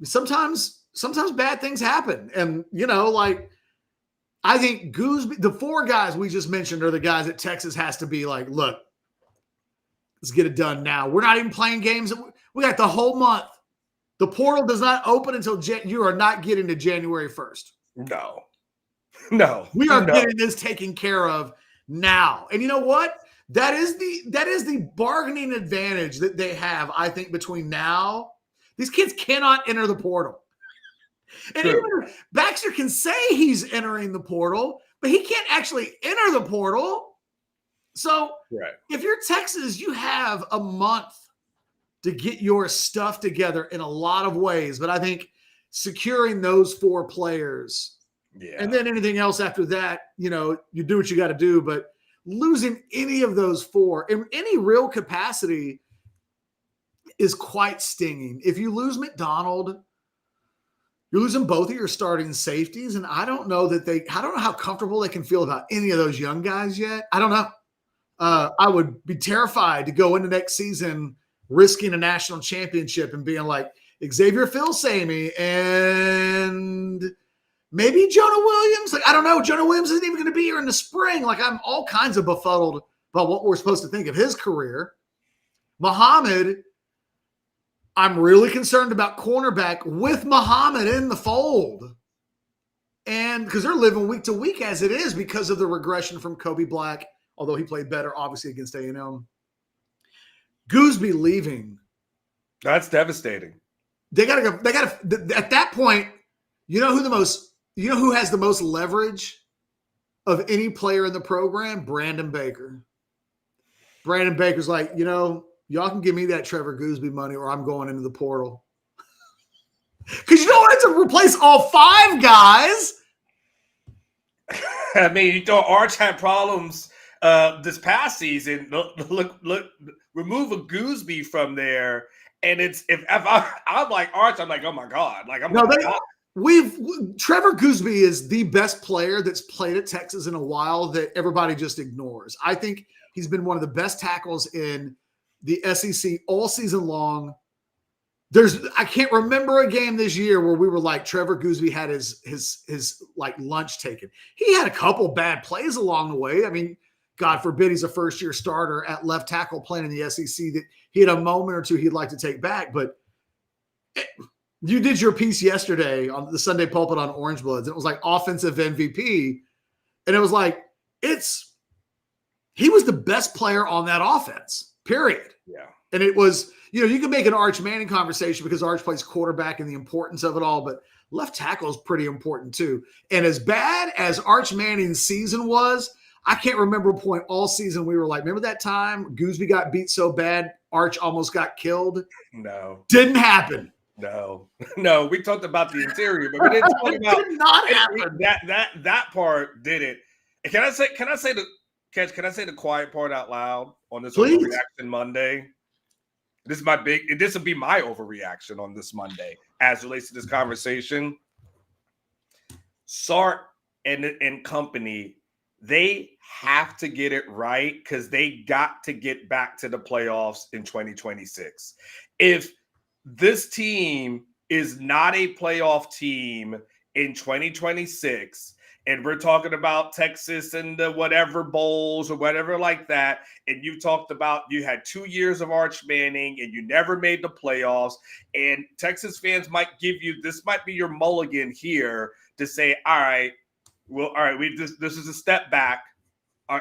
[SPEAKER 1] Sometimes bad things happen. And, I think Gooseby, the 4 guys we just mentioned are the guys that Texas has to be like, look, let's get it done now. We're not even playing games. We got the whole month. The portal does not open until you are not getting to January 1st.
[SPEAKER 2] No.
[SPEAKER 1] We are getting this taken care of now. And you know what? That is the bargaining advantage that they have, I think, between now. These kids cannot enter the portal. And even Baxter can say he's entering the portal, but he can't actually enter the portal. So if you're Texas, you have a month to get your stuff together in a lot of ways. But I think securing those 4 players, and then anything else after that, you do what you got to do. But losing any of those 4 in any real capacity is quite stinging. If you lose McDonald, you're losing both of your starting safeties. And I don't know how comfortable they can feel about any of those young guys yet. I don't know. I would be terrified to go into next season risking a national championship and being like Xavier Filsaime and maybe Jonah Williams. Like, I don't know. Jonah Williams isn't even going to be here in the spring. Like, I'm all kinds of befuddled about what we're supposed to think of his career. Muhammad, I'm really concerned about cornerback with Muhammad in the fold. And because they're living week to week as it is because of the regression from Kobe Black, although he played better, obviously, against A&M. Gooseby leaving.
[SPEAKER 2] That's devastating.
[SPEAKER 1] They gotta go. At that point, you know who has the most leverage of any player in the program? Brandon Baker. Brandon Baker's like, y'all can give me that Trevor Gooseby money or I'm going into the portal. Because you don't want to replace all 5 guys.
[SPEAKER 2] I mean, Arch had problems this past season. Look, remove a Gooseby from there, and I'm like Arch, I'm like, oh my god, like
[SPEAKER 1] Trevor Gooseby is the best player that's played at Texas in a while that everybody just ignores. I think he's been one of the best tackles in the SEC all season long. I can't remember a game this year where we were like Trevor Gooseby had his like lunch taken. He had a couple bad plays along the way. I mean, God forbid he's a first-year starter at left tackle playing in the SEC that he had a moment or two he'd like to take back. But you did your piece yesterday on the Sunday Pulpit on Orange Bloods, and it was like offensive MVP. And it was like, he was the best player on that offense, period.
[SPEAKER 2] Yeah.
[SPEAKER 1] And it was, you can make an Arch Manning conversation because Arch plays quarterback and the importance of it all, but left tackle is pretty important too. And as bad as Arch Manning's season was, I can't remember a point all season we were like, remember that time Gooseby got beat so bad, Arch almost got killed?
[SPEAKER 2] No.
[SPEAKER 1] Didn't happen.
[SPEAKER 2] No, we talked about the interior, but we didn't talk about
[SPEAKER 1] did not happen.
[SPEAKER 2] That part did it. Can I say the quiet part out loud on this overreaction Monday? This will be my overreaction on this Monday as it relates to this conversation. Sark and company They have to get it right because they got to get back to the playoffs in 2026. If this team is not a playoff team in 2026, and we're talking about Texas and the whatever bowls or whatever like that, and you talked about you had 2 years of Arch Manning and you never made the playoffs, and Texas fans might give you, this might be your mulligan here to say, all right, this is a step back.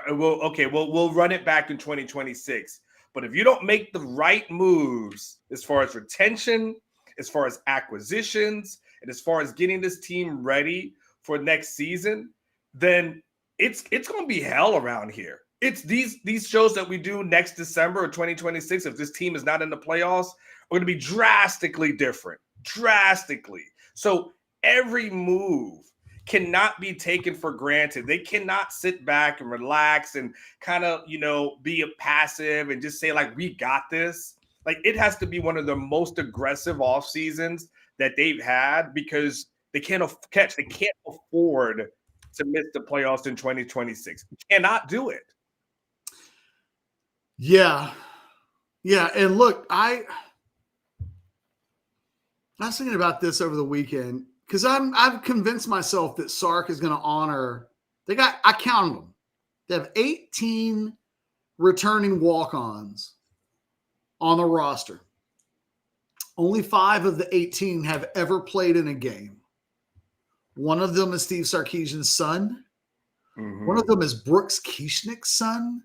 [SPEAKER 2] We'll run it back in 2026. But if you don't make the right moves as far as retention, as far as acquisitions, and as far as getting this team ready for next season, then it's going to be hell around here. It's these shows that we do next December of 2026. If this team is not in the playoffs, are going to be drastically different. Drastically. So every move cannot be taken for granted. They cannot sit back and relax and kind of, be a passive and just say like, we got this. Like, it has to be one of the most aggressive off seasons that they've had because they can't afford to miss the playoffs in 2026. You cannot do it.
[SPEAKER 1] Yeah. Yeah. And look, I was thinking about this over the weekend because I've convinced myself that Sark is going to honor. I counted them. They have 18 returning walk-ons on the roster. Only 5 of the 18 have ever played in a game. One of them is Steve Sarkisian's son. Mm-hmm. One of them is Brooks Kieschnick's son.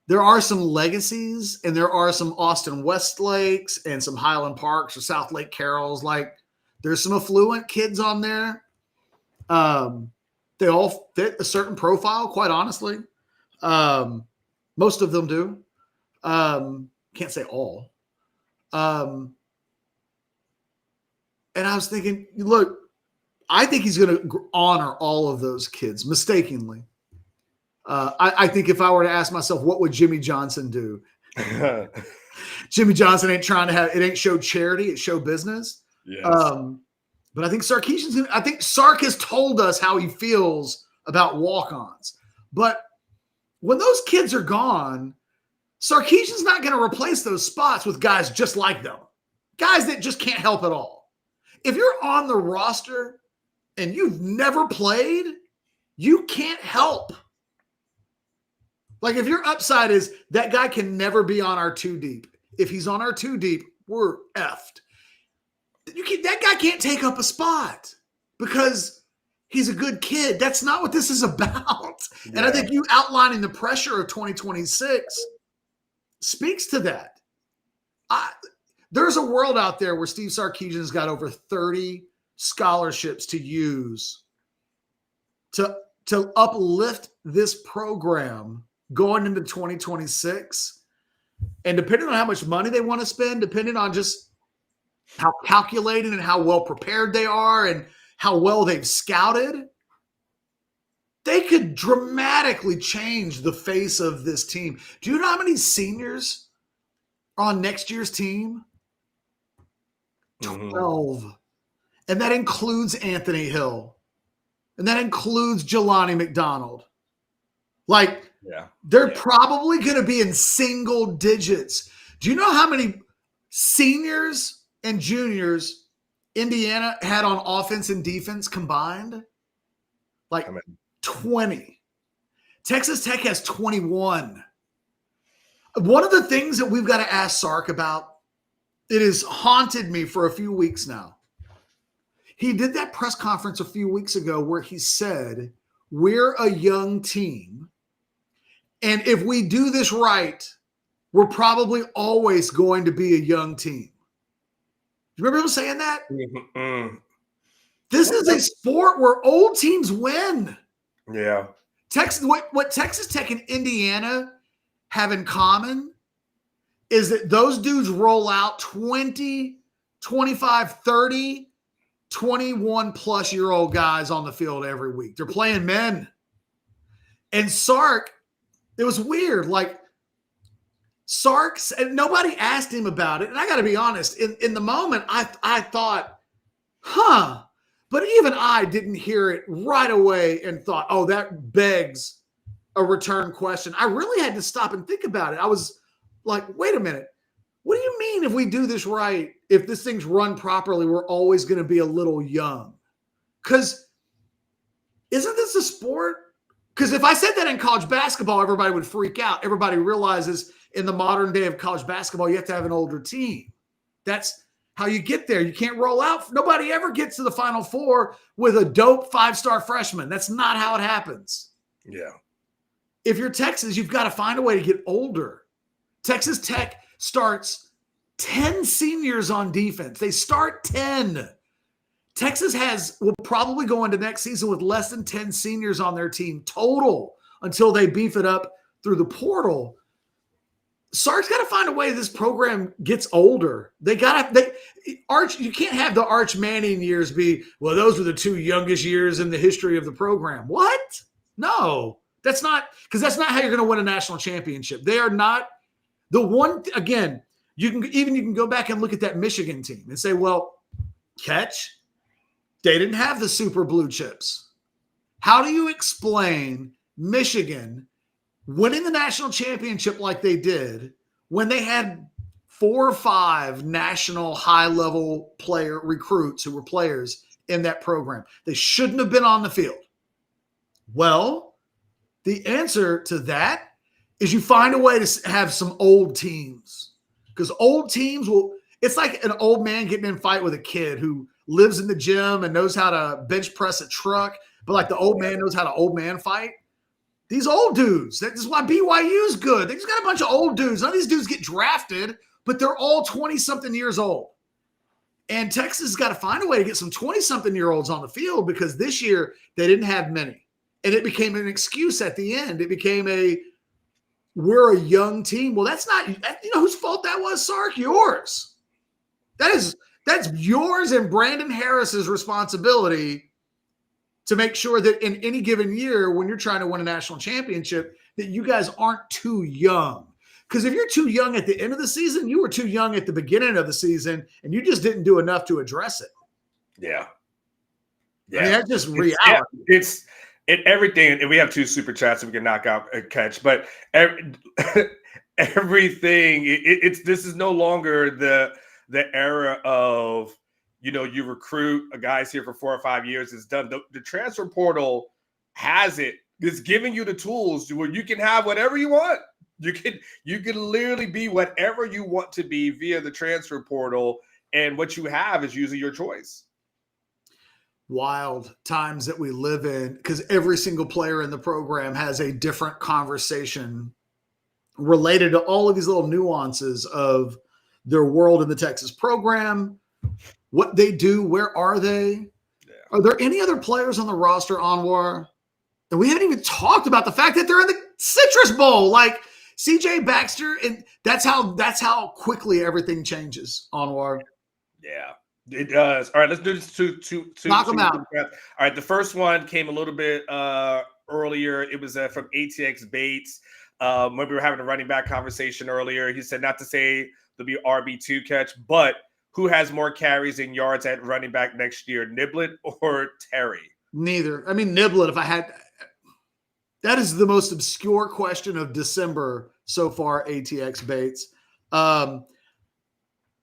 [SPEAKER 1] There are some legacies, and there are some Austin Westlakes and some Highland Parks or South Lake Carrolls. Like, there's some affluent kids on there. They all fit a certain profile, quite honestly. Most of them do. Can't say all. And I was thinking, look, I think he's going to honor all of those kids mistakenly. I think if I were to ask myself, what would Jimmy Johnson do? Jimmy Johnson ain't trying to it ain't show charity, it's show business. Yes. But I think Sark has told us how he feels about walk-ons. But when those kids are gone, Sarkisian's not going to replace those spots with guys just like them. Guys that just can't help at all. If you're on the roster and you've never played, you can't help. Like, if your upside is that guy can never be on our 2 deep. If he's on our 2 deep, we're effed. That guy can't take up a spot because he's a good kid. That's not what this is about. Yeah. And I think you outlining the pressure of 2026 speaks to that. There's a world out there where Steve Sarkisian's got over 30 scholarships to use to uplift this program going into 2026. And depending on how much money they want to spend, depending on just how calculated and how well prepared they are and how well they've scouted, they could dramatically change the face of this team. Do you know how many seniors are on next year's team? 12. And that includes Anthony Hill. And that includes Jelani McDonald. Like, they're probably going to be in single digits. Do you know how many seniors and juniors Indiana had on offense and defense combined? Like 20. Texas Tech has 21. One of the things that we've got to ask Sark about, it has haunted me for a few weeks now. He did that press conference a few weeks ago where he said, we're a young team. And if we do this right, we're probably always going to be a young team. You remember him saying that? Mm-hmm. This is a sport where old teams win.
[SPEAKER 2] Yeah.
[SPEAKER 1] What Texas Tech and Indiana have in common is that those dudes roll out 20, 25, 30, 21-plus-year-old guys on the field every week. They're playing men. And Sark, it was weird. Like, Sark, and nobody asked him about it. And I got to be honest, in the moment, I thought, but even I didn't hear it right away and thought, oh, that begs a return question. I really had to stop and think about it. I was like, wait a minute. What do you mean if we do this right, if this thing's run properly, we're always going to be a little young? Because isn't this a sport? Because if I said that in college basketball, everybody would freak out. Everybody realizes in the modern day of college basketball, you have to have an older team. That's how you get there. You can't roll out. Nobody ever gets to the Final Four with a dope 5-star freshman. That's not how it happens.
[SPEAKER 2] Yeah.
[SPEAKER 1] If you're Texas, you've got to find a way to get older. Texas Tech starts 10 seniors on defense. They start 10. Texas will probably go into next season with less than 10 seniors on their team total until they beef it up through the portal. Sark's got to find a way this program gets older. You can't have the Arch Manning years be, well, those were the 2 youngest years in the history of the program. What? No, that's not how you're going to win a national championship. They are not the one. Again, you can go back and look at that Michigan team and say, well, they didn't have the super blue chips. How do you explain Michigan winning the national championship like they did when they had 4 or 5 national high-level player recruits who were players in that program? They shouldn't have been on the field. Well, the answer to that is you find a way to have some old teams, because old teams it's like an old man getting in a fight with a kid who lives in the gym and knows how to bench press a truck, but like the old man knows how to old man fight. These old dudes, that's why BYU is good. They just got a bunch of old dudes. None of these dudes get drafted, but they're all 20-something years old. And Texas has got to find a way to get some 20-something-year-olds on the field, because this year they didn't have many. And it became an excuse at the end. It became we're a young team. Well, that's not, whose fault that was, Sark? Yours. That's yours and Brandon Harris's responsibility to make sure that in any given year, when you're trying to win a national championship, that you guys aren't too young. Because if you're too young at the end of the season, you were too young at the beginning of the season, and you just didn't do enough to address it.
[SPEAKER 2] Yeah.
[SPEAKER 1] I mean, that's just reality.
[SPEAKER 2] It's everything. And we have 2 super chats that we can knock out a catch, but everything, this is no longer the era of, you recruit a guy's here for 4 or 5 years. It's done. The transfer portal it's giving you the tools where you can have whatever you want. You can literally be whatever you want to be via the transfer portal, and what you have is usually your choice.
[SPEAKER 1] Wild times that we live in, because every single player in the program has a different conversation related to all of these little nuances of their world in the Texas program, what they do, where are they? Yeah. Are there any other players on the roster, Anwar? And we haven't even talked about the fact that they're in the Citrus Bowl, like CJ Baxter, and that's how quickly everything changes, Anwar.
[SPEAKER 2] Yeah, it does. All right, let's do this two.
[SPEAKER 1] Knock them out.
[SPEAKER 2] All right, the first one came a little bit earlier. It was from ATX Bates. When we were having a running back conversation earlier, he said not to say there'll be RB2 catch, but who has more carries and yards at running back next year, Niblett or Terry?
[SPEAKER 1] Neither. I mean, Niblett, if I had – that is the most obscure question of December so far, ATX Bates. I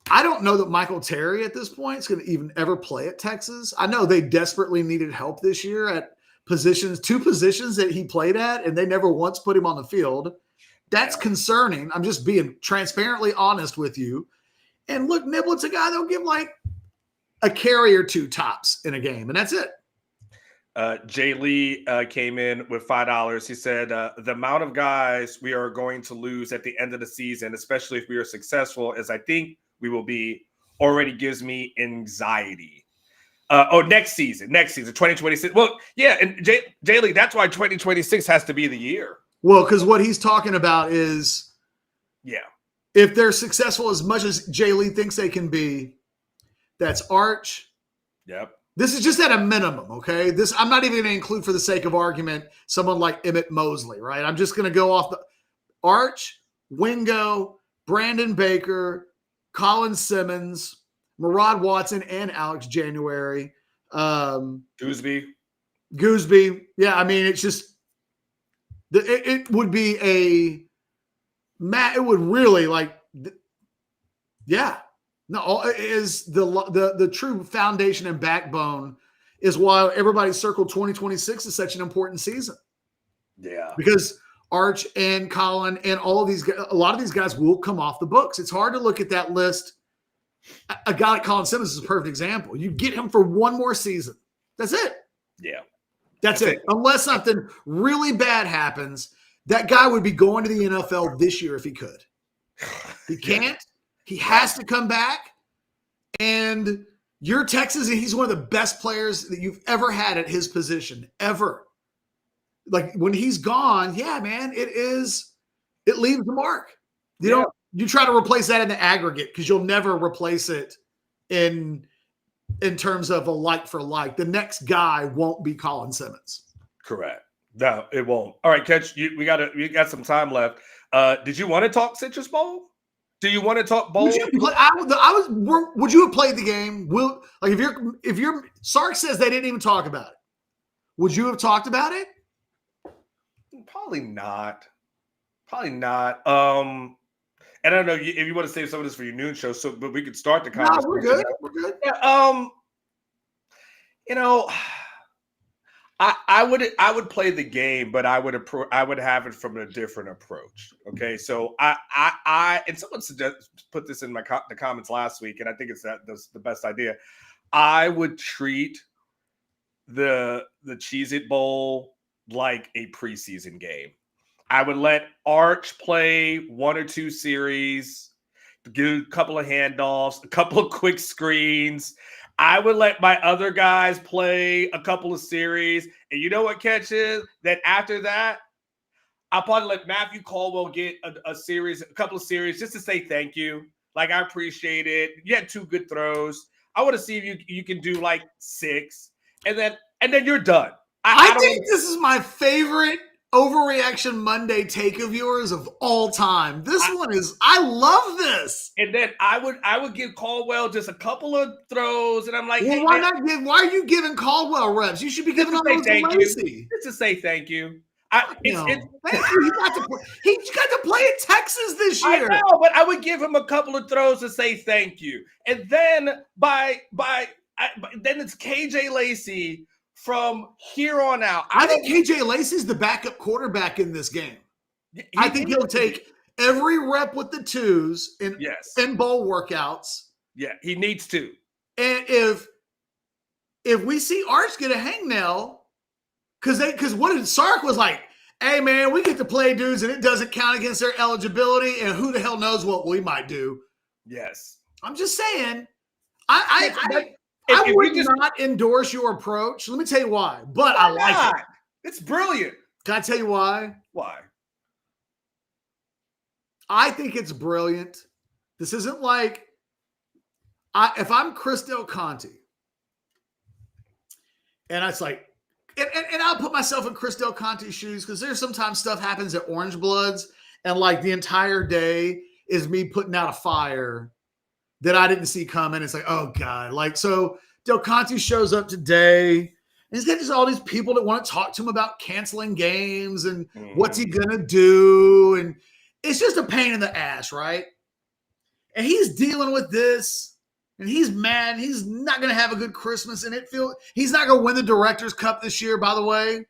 [SPEAKER 1] don't know that Michael Terry at this point is going to even ever play at Texas. I know they desperately needed help this year at 2 positions that he played at, and they never once put him on the field. That's concerning. I'm just being transparently honest with you. And look, Niblett's a guy that'll give like a carry or 2 tops in a game, and that's it.
[SPEAKER 2] Jay Lee came in with $5. He said, the amount of guys we are going to lose at the end of the season, especially if we are successful, as I think we will be, already gives me anxiety. Next season, 2026. Well, yeah, and Jay Lee, that's why 2026 has to be the year.
[SPEAKER 1] Well, because what he's talking about is, if they're successful as much as Jay Lee thinks they can be, that's Arch.
[SPEAKER 2] Yep.
[SPEAKER 1] This is just at a minimum, okay? I'm not even going to include, for the sake of argument, someone like Emmett Mosley, right? I'm just going to go off the Arch, Wingo, Brandon Baker, Colin Simmons, Murad Watson, and Alex January.
[SPEAKER 2] Gooseby.
[SPEAKER 1] Yeah, I mean, it's just It would be it would really yeah. No, is the true foundation and backbone is why everybody circled 2026 is such an important season.
[SPEAKER 2] Yeah.
[SPEAKER 1] Because Arch and Colin and all of these, a lot of these guys will come off the books. It's hard to look at that list. A guy like Colin Simmons is a perfect example. You get him for one more season. That's it.
[SPEAKER 2] Yeah.
[SPEAKER 1] That's it. Unless something really bad happens, that guy would be going to the NFL this year if he could. He can't. He has to come back. And you're Texas, and he's one of the best players that you've ever had at his position, ever. Like when he's gone, yeah, man, it leaves the mark. You try to replace that in the aggregate because you'll never replace it in terms of a like for like. The next guy won't be Colin Simmons.
[SPEAKER 2] Correct. No, it won't. All right, Catch. We got some time left. Did you want to talk Citrus Bowl? Do you want to talk bowl?
[SPEAKER 1] Would you have played the game? If your Sark says they didn't even talk about it, would you have talked about it?
[SPEAKER 2] Probably not. And I don't know if you want to save some of this for your noon show, but we could start the conversation.
[SPEAKER 1] No, we're good. We're good.
[SPEAKER 2] Yeah, I would play the game, but I would have it from a different approach. Okay, so I and someone put this in the comments last week, and I think that's the best idea. I would treat the Cheez-It Bowl like a preseason game. I would let Arch play one or two series, do a couple of handoffs, a couple of quick screens. I would let my other guys play a couple of series. And you know what Catch is? That after that, I'll probably let Matthew Caldwell get a couple of series just to say thank you. Like, I appreciate it. You had 2 good throws. I want to see if you can do like 6. And then you're done.
[SPEAKER 1] I think this is my favorite Overreaction Monday take of yours of all time. I love this.
[SPEAKER 2] And then I would give Caldwell just a couple of throws, and I'm like,
[SPEAKER 1] well,
[SPEAKER 2] hey,
[SPEAKER 1] why are you giving Caldwell reps? You should be giving all those to Lacey.
[SPEAKER 2] Just to say thank you.
[SPEAKER 1] Thank you. He got to play at Texas this year.
[SPEAKER 2] I know, but I would give him a couple of throws to say thank you, and then then it's KJ Lacey. From here on out,
[SPEAKER 1] I think KJ Lacey's the backup quarterback in this game. I think he'll take every rep with the 2s in bowl workouts.
[SPEAKER 2] Yeah, he needs to.
[SPEAKER 1] And if we see Arch get a hangnail, because what did Sark was like, hey man, we get to play dudes and it doesn't count against their eligibility, and who the hell knows what we might do.
[SPEAKER 2] Yes.
[SPEAKER 1] I'm just saying. I would not endorse your approach. Let me tell you why. But I like it.
[SPEAKER 2] It's brilliant.
[SPEAKER 1] Can I tell you why?
[SPEAKER 2] Why?
[SPEAKER 1] I think it's brilliant. This isn't like if I'm Chris Del Conte, and it's like, and I'll put myself in Chris Del Conte's shoes because there's sometimes stuff happens at Orange Bloods, and like the entire day is me putting out a fire that I didn't see coming. It's like, oh God. Like, so Del Conte shows up today, and he's got just all these people that want to talk to him about canceling games and what's he going to do. And it's just a pain in the ass, right? And he's dealing with this, and he's mad. He's not going to have a good Christmas, and he's not going to win the Directors Cup this year, by the way.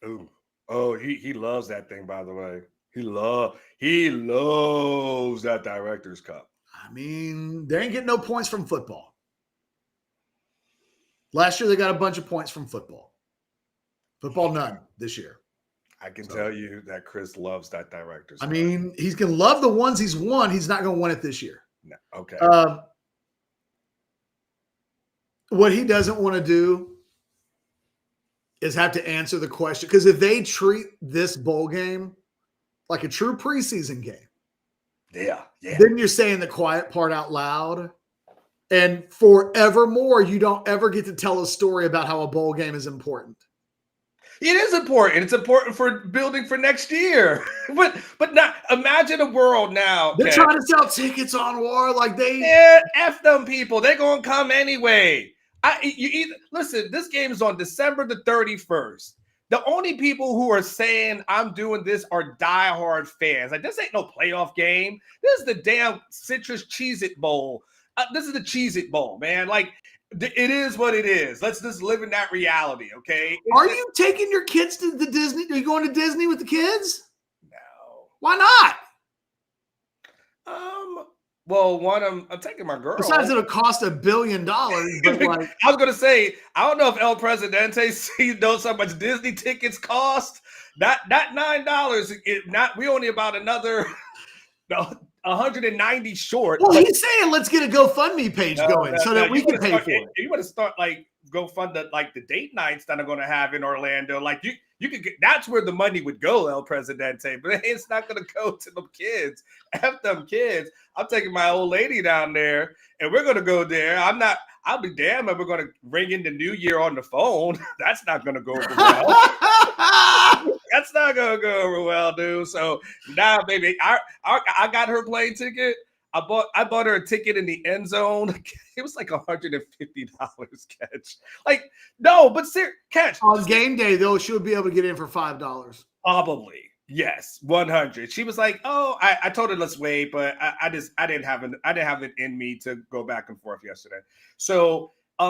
[SPEAKER 2] Ooh. Oh, he loves that thing, by the way. He loves that Directors Cup.
[SPEAKER 1] I mean, they ain't getting no points from football. Last year, they got a bunch of points from football. Football, none this year.
[SPEAKER 2] I can tell you that Chris loves that Directors Cup.
[SPEAKER 1] I mean, he's going to love the ones he's won. He's not going to win it this year.
[SPEAKER 2] No. Okay.
[SPEAKER 1] What he doesn't want to do is have to answer the question. Because if they treat this bowl game like a true preseason game, then you're saying the quiet part out loud. And forevermore, you don't ever get to tell a story about how a bowl game is important.
[SPEAKER 2] It is important. It's important for building for next year. but not imagine a world now.
[SPEAKER 1] They're trying to sell tickets on War like they.
[SPEAKER 2] Yeah, F them people. They're going to come anyway. Listen, this game is on December the 31st. The only people who are saying I'm doing this are diehard fans. Like, this ain't no playoff game. This is the damn Citrus Cheez-It Bowl. This is the Cheez-It Bowl, man. Like, it is what it is. Let's just live in that reality, okay?
[SPEAKER 1] Are you taking your kids to the Disney? Are you going to Disney with the kids?
[SPEAKER 2] No.
[SPEAKER 1] Why not?
[SPEAKER 2] Well, I'm taking my girl.
[SPEAKER 1] Besides, it'll cost $1 billion. But like,
[SPEAKER 2] I was gonna say, I don't know if El Presidente knows how much Disney tickets cost. That $9. We only about another 190 short.
[SPEAKER 1] Well, he's saying let's get a GoFundMe page going so that we can pay for it.
[SPEAKER 2] You want to start like GoFund the date nights that I'm going to have in Orlando. Like you could get, that's where the money would go, El Presidente, but it's not going to go to them kids. F them kids. I'm taking my old lady down there, and we're going to go there. I'll be damned if we're going to ring in the new year on the phone. That's not going to go over well. That's not going to go over well, dude. So now, baby, I got her plane ticket. I bought her a ticket in the end zone. It was like $150 catch. Like, no, but catch.
[SPEAKER 1] On game day, though, she'll be able to get in for $5.
[SPEAKER 2] Probably. Yes, 100. She was like, "Oh, I told her let's wait, but I didn't have it in me to go back and forth yesterday." So,
[SPEAKER 1] hey,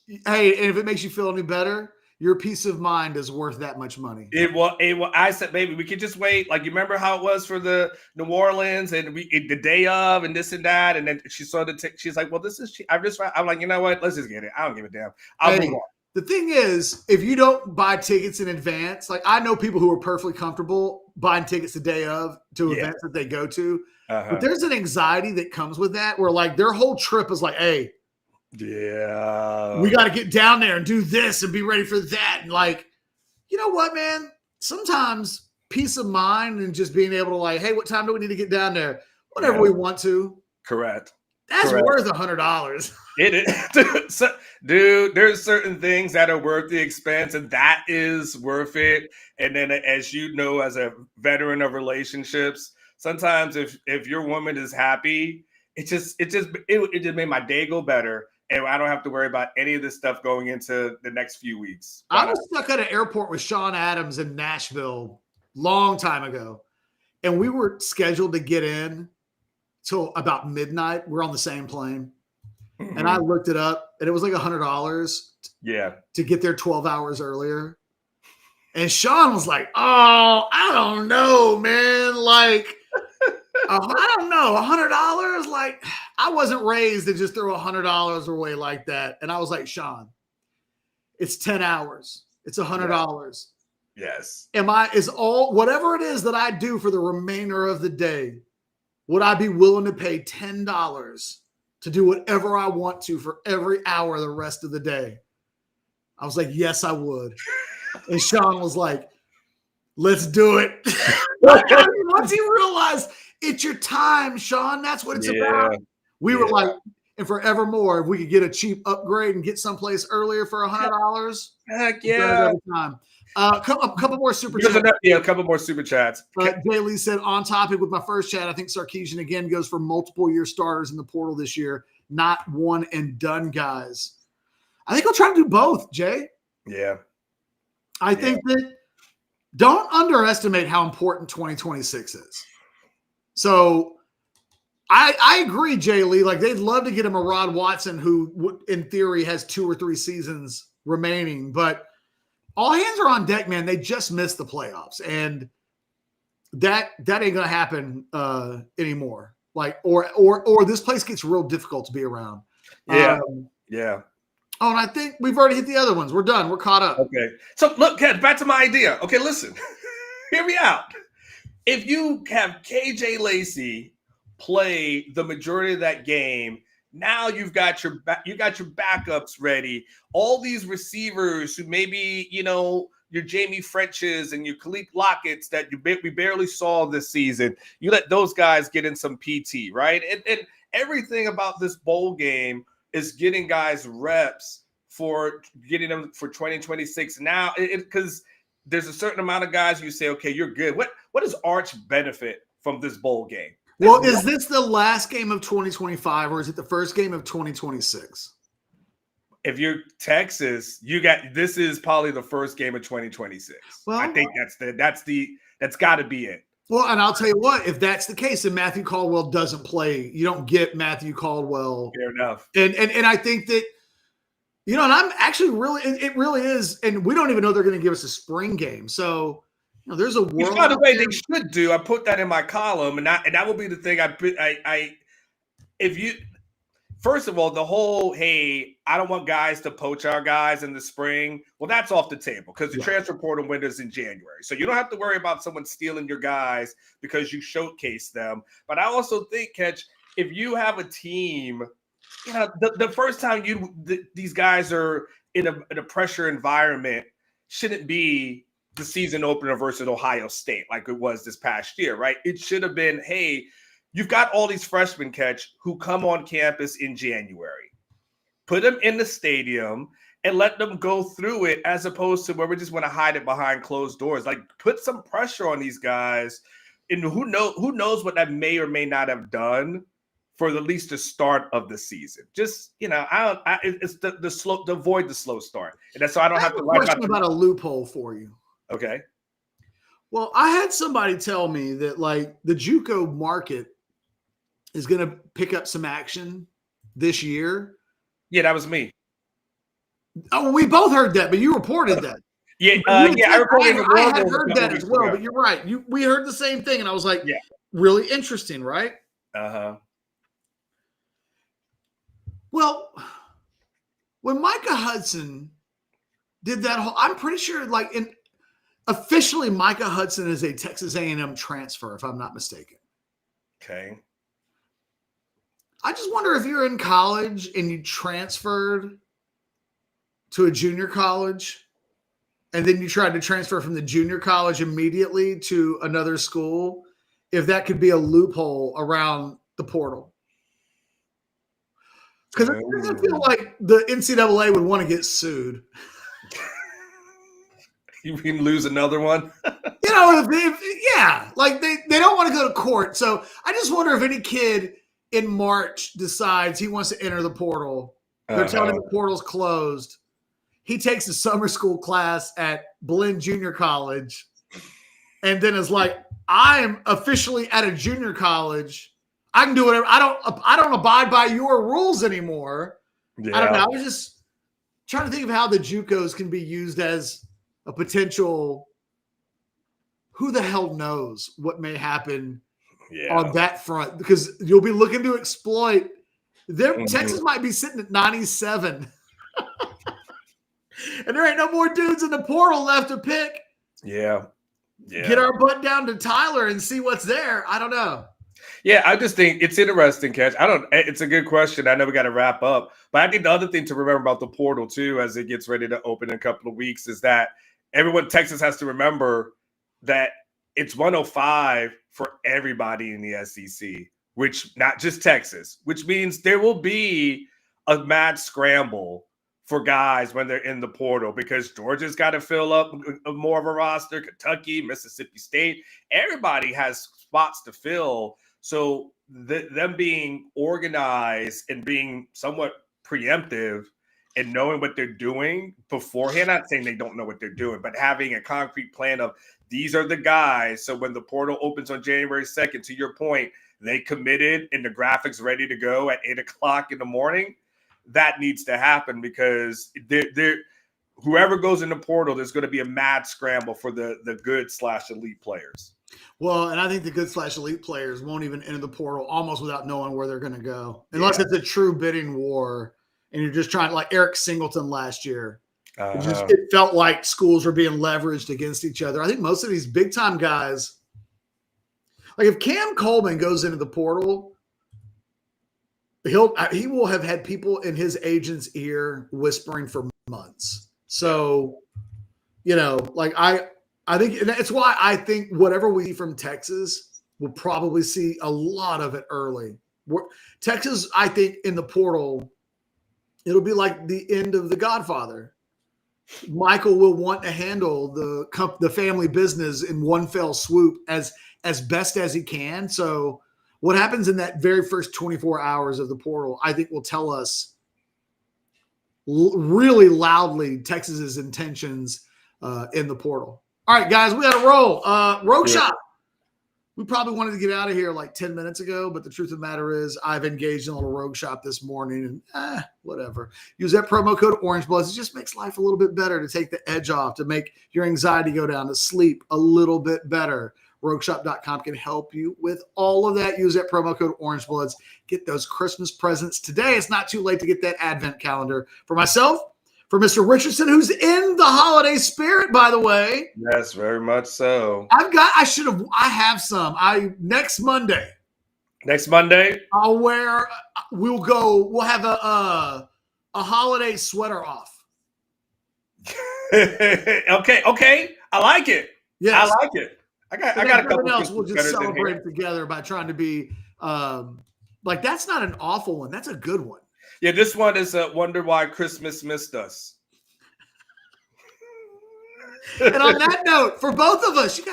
[SPEAKER 1] and if it makes you feel any better, your peace of mind is worth that much money.
[SPEAKER 2] I said, baby, we could just wait. Like, you remember how it was for the New Orleans and the day of and this and that, and then she saw she's like, "Well, this is." I'm like, you know what? Let's just get it. I don't give a damn. I'll move on.
[SPEAKER 1] The thing is, if you don't buy tickets in advance, like I know people who are perfectly comfortable buying tickets the day of to events that they go to, but there's an anxiety that comes with that where like their whole trip is like, hey,
[SPEAKER 2] yeah,
[SPEAKER 1] we got to get down there and do this and be ready for that. And like, you know what, man? Sometimes peace of mind and just being able to like, hey, what time do we need to get down there? Whatever we want to.
[SPEAKER 2] Correct.
[SPEAKER 1] That's worth $100.
[SPEAKER 2] It is. Dude, there's certain things that are worth the expense, and that is worth it. And then, as you know, as a veteran of relationships, sometimes if your woman is happy, it just made my day go better, and I don't have to worry about any of this stuff going into the next few weeks.
[SPEAKER 1] I was stuck at an airport with Sean Adams in Nashville long time ago, and we were scheduled to get in till about midnight. We're on the same plane. Mm-hmm. And I looked it up, and it was like $100 to get there 12 hours earlier. And Sean was like, oh, I don't know, man. Like, I don't know, $100? Like, I wasn't raised to just throw $100 away like that. And I was like, Sean, it's 10 hours. It's $100.
[SPEAKER 2] Yes.
[SPEAKER 1] Whatever it is that I do for the remainder of the day, would I be willing to pay $10 to do whatever I want to for every hour the rest of the day? I was like, yes, I would. And Sean was like, let's do it. Once he realized it's your time, Sean, that's what it's about. We were like, and forevermore, if we could get a cheap upgrade and get someplace earlier for $100,
[SPEAKER 2] heck yeah.
[SPEAKER 1] Every time. A couple more super chats.
[SPEAKER 2] A couple more super chats.
[SPEAKER 1] Jay Lee said, on topic with my first chat, I think Sarkisian again goes for multiple year starters in the portal this year, not one and done guys. I think I'll try to do both, Jay.
[SPEAKER 2] Yeah.
[SPEAKER 1] I think that don't underestimate how important 2026 is. So I agree, Jay Lee. Like, they'd love to get a Murad Watson who, in theory, has 2 or 3 seasons remaining, but all hands are on deck, man. They just missed the playoffs, and that ain't gonna happen anymore. Like, or this place gets real difficult to be around.
[SPEAKER 2] Yeah.
[SPEAKER 1] Oh, and I think we've already hit the other ones. We're done. We're caught up.
[SPEAKER 2] Okay. So look, Ken, back to my idea. Okay, listen. Hear me out. If you have KJ Lacey play the majority of that game, now you've got your backups ready. All these receivers who maybe, your Jamie Frenches and your Khalid Lockett's that we barely saw this season. You let those guys get in some PT, right? And everything about this bowl game is getting guys reps for getting them for 2026. Now, because there's a certain amount of guys you say, okay, you're good. What does Arch benefit from this bowl game?
[SPEAKER 1] Well, is this the last game of 2025 or is it the first game of 2026?
[SPEAKER 2] if you're Texas, this is probably the first game of 2026.
[SPEAKER 1] Well,
[SPEAKER 2] I think that's got to be it.
[SPEAKER 1] Well, and I'll tell you what, if that's the case, and Matthew Caldwell doesn't play, you don't get Matthew Caldwell.
[SPEAKER 2] Fair enough.
[SPEAKER 1] And I think that, and I'm actually it really is, and we don't even know they're going to give us a spring game. So, there's a world.
[SPEAKER 2] By the way, they should do. I put that in my column, and that will be the thing. First of all, the whole, hey, I don't want guys to poach our guys in the spring. Well, that's off the table because the transfer portal window is in January. So you don't have to worry about someone stealing your guys because you showcase them. But I also think, Catch, if you have a team, the first time these guys are in a pressure environment shouldn't be the season opener versus Ohio State like it was this past year, right? It should have been, hey, you've got all these freshmen, Catch, who come on campus in January. Put them in the stadium and let them go through it as opposed to where we just want to hide it behind closed doors. Like, put some pressure on these guys. And who knows what that may or may not have done for at least the start of the season. Just, it's to avoid the slow start. And that's so I don't have to
[SPEAKER 1] worry about a loophole for you.
[SPEAKER 2] Okay.
[SPEAKER 1] Well, I had somebody tell me that, like, the JUCO market is going to pick up some action this year.
[SPEAKER 2] Yeah, that was me.
[SPEAKER 1] Oh, we both heard that, but you reported that.
[SPEAKER 2] I reported.
[SPEAKER 1] I had heard that as well, but you're right. We heard the same thing, and I was like, really interesting, right?
[SPEAKER 2] Uh-huh.
[SPEAKER 1] Well, when Micah Hudson did that whole, I'm pretty sure, officially Micah Hudson is a Texas A&M transfer, if I'm not mistaken.
[SPEAKER 2] Okay.
[SPEAKER 1] I just wonder if you're in college and you transferred to a junior college and then you tried to transfer from the junior college immediately to another school, if that could be a loophole around the portal. Because I feel like the NCAA would want to get sued.
[SPEAKER 2] You can lose another one?
[SPEAKER 1] They don't want to go to court. So I just wonder if any kid in March decides he wants to enter the portal. They're telling him the portal's closed. He takes a summer school class at Blinn Junior College and then is like, I'm officially at a junior college. I can do whatever. I don't abide by your rules anymore. Yeah. I don't know. I was just trying to think of how the JUCOs can be used as a potential, who the hell knows what may happen on that front, because you'll be looking to exploit. Texas might be sitting at 97. And there ain't no more dudes in the portal left to pick.
[SPEAKER 2] Yeah.
[SPEAKER 1] Get our butt down to Tyler and see what's there. I don't know.
[SPEAKER 2] Yeah, I just think it's interesting, Catch. It's a good question. I know we got to wrap up. But I think the other thing to remember about the portal, too, as it gets ready to open in a couple of weeks, is that Texas has to remember that it's 105 for everybody in the SEC, which not just Texas, which means there will be a mad scramble for guys when they're in the portal because Georgia's got to fill up more of a roster, Kentucky, Mississippi State. Everybody has spots to fill. So them being organized and being somewhat preemptive and knowing what they're doing beforehand, not saying they don't know what they're doing, but having a concrete plan of these are the guys. So when the portal opens on January 2nd, to your point, they committed and the graphics ready to go at 8:00 in the morning. That needs to happen because whoever goes in the portal, there's going to be a mad scramble for the good/elite players.
[SPEAKER 1] Well, and I think the good/elite players won't even enter the portal almost without knowing where they're going to go, unless it's a true bidding war and you're just trying, like Eric Singleton last year. It felt like schools were being leveraged against each other. I think most of these big-time guys, like if Cam Coleman goes into the portal, he will have had people in his agent's ear whispering for months. So, I think that's why I think whatever we see from Texas, we'll probably see a lot of it early. Texas, I think, in the portal, it'll be like the end of The Godfather. Michael will want to handle the family business in one fell swoop as best as he can. So what happens in that very first 24 hours of the portal, I think, will tell us really loudly Texas's intentions in the portal. All right, guys, we got to roll. Rogue Shop. We probably wanted to get out of here like 10 minutes ago, but the truth of the matter is I've engaged in a little Rogue Shop this morning and whatever. Use that promo code OrangeBloods. It just makes life a little bit better, to take the edge off, to make your anxiety go down, to sleep a little bit better. RogueShop.com can help you with all of that. Use that promo code OrangeBloods. Get those Christmas presents today. It's not too late to get that advent calendar for myself, for Mr. Richardson, who's in the holiday spirit, by the way.
[SPEAKER 2] Yes, very much so.
[SPEAKER 1] I have some. Next Monday, we'll have a holiday sweater off.
[SPEAKER 2] Okay. I like it.
[SPEAKER 1] Yes.
[SPEAKER 2] I like it. I got a couple
[SPEAKER 1] else. We'll just celebrate it together by trying to be like, that's not an awful one. That's a good one.
[SPEAKER 2] Yeah, this one is a Wonder Why Christmas Missed Us.
[SPEAKER 1] And on that note, for both of us, you guys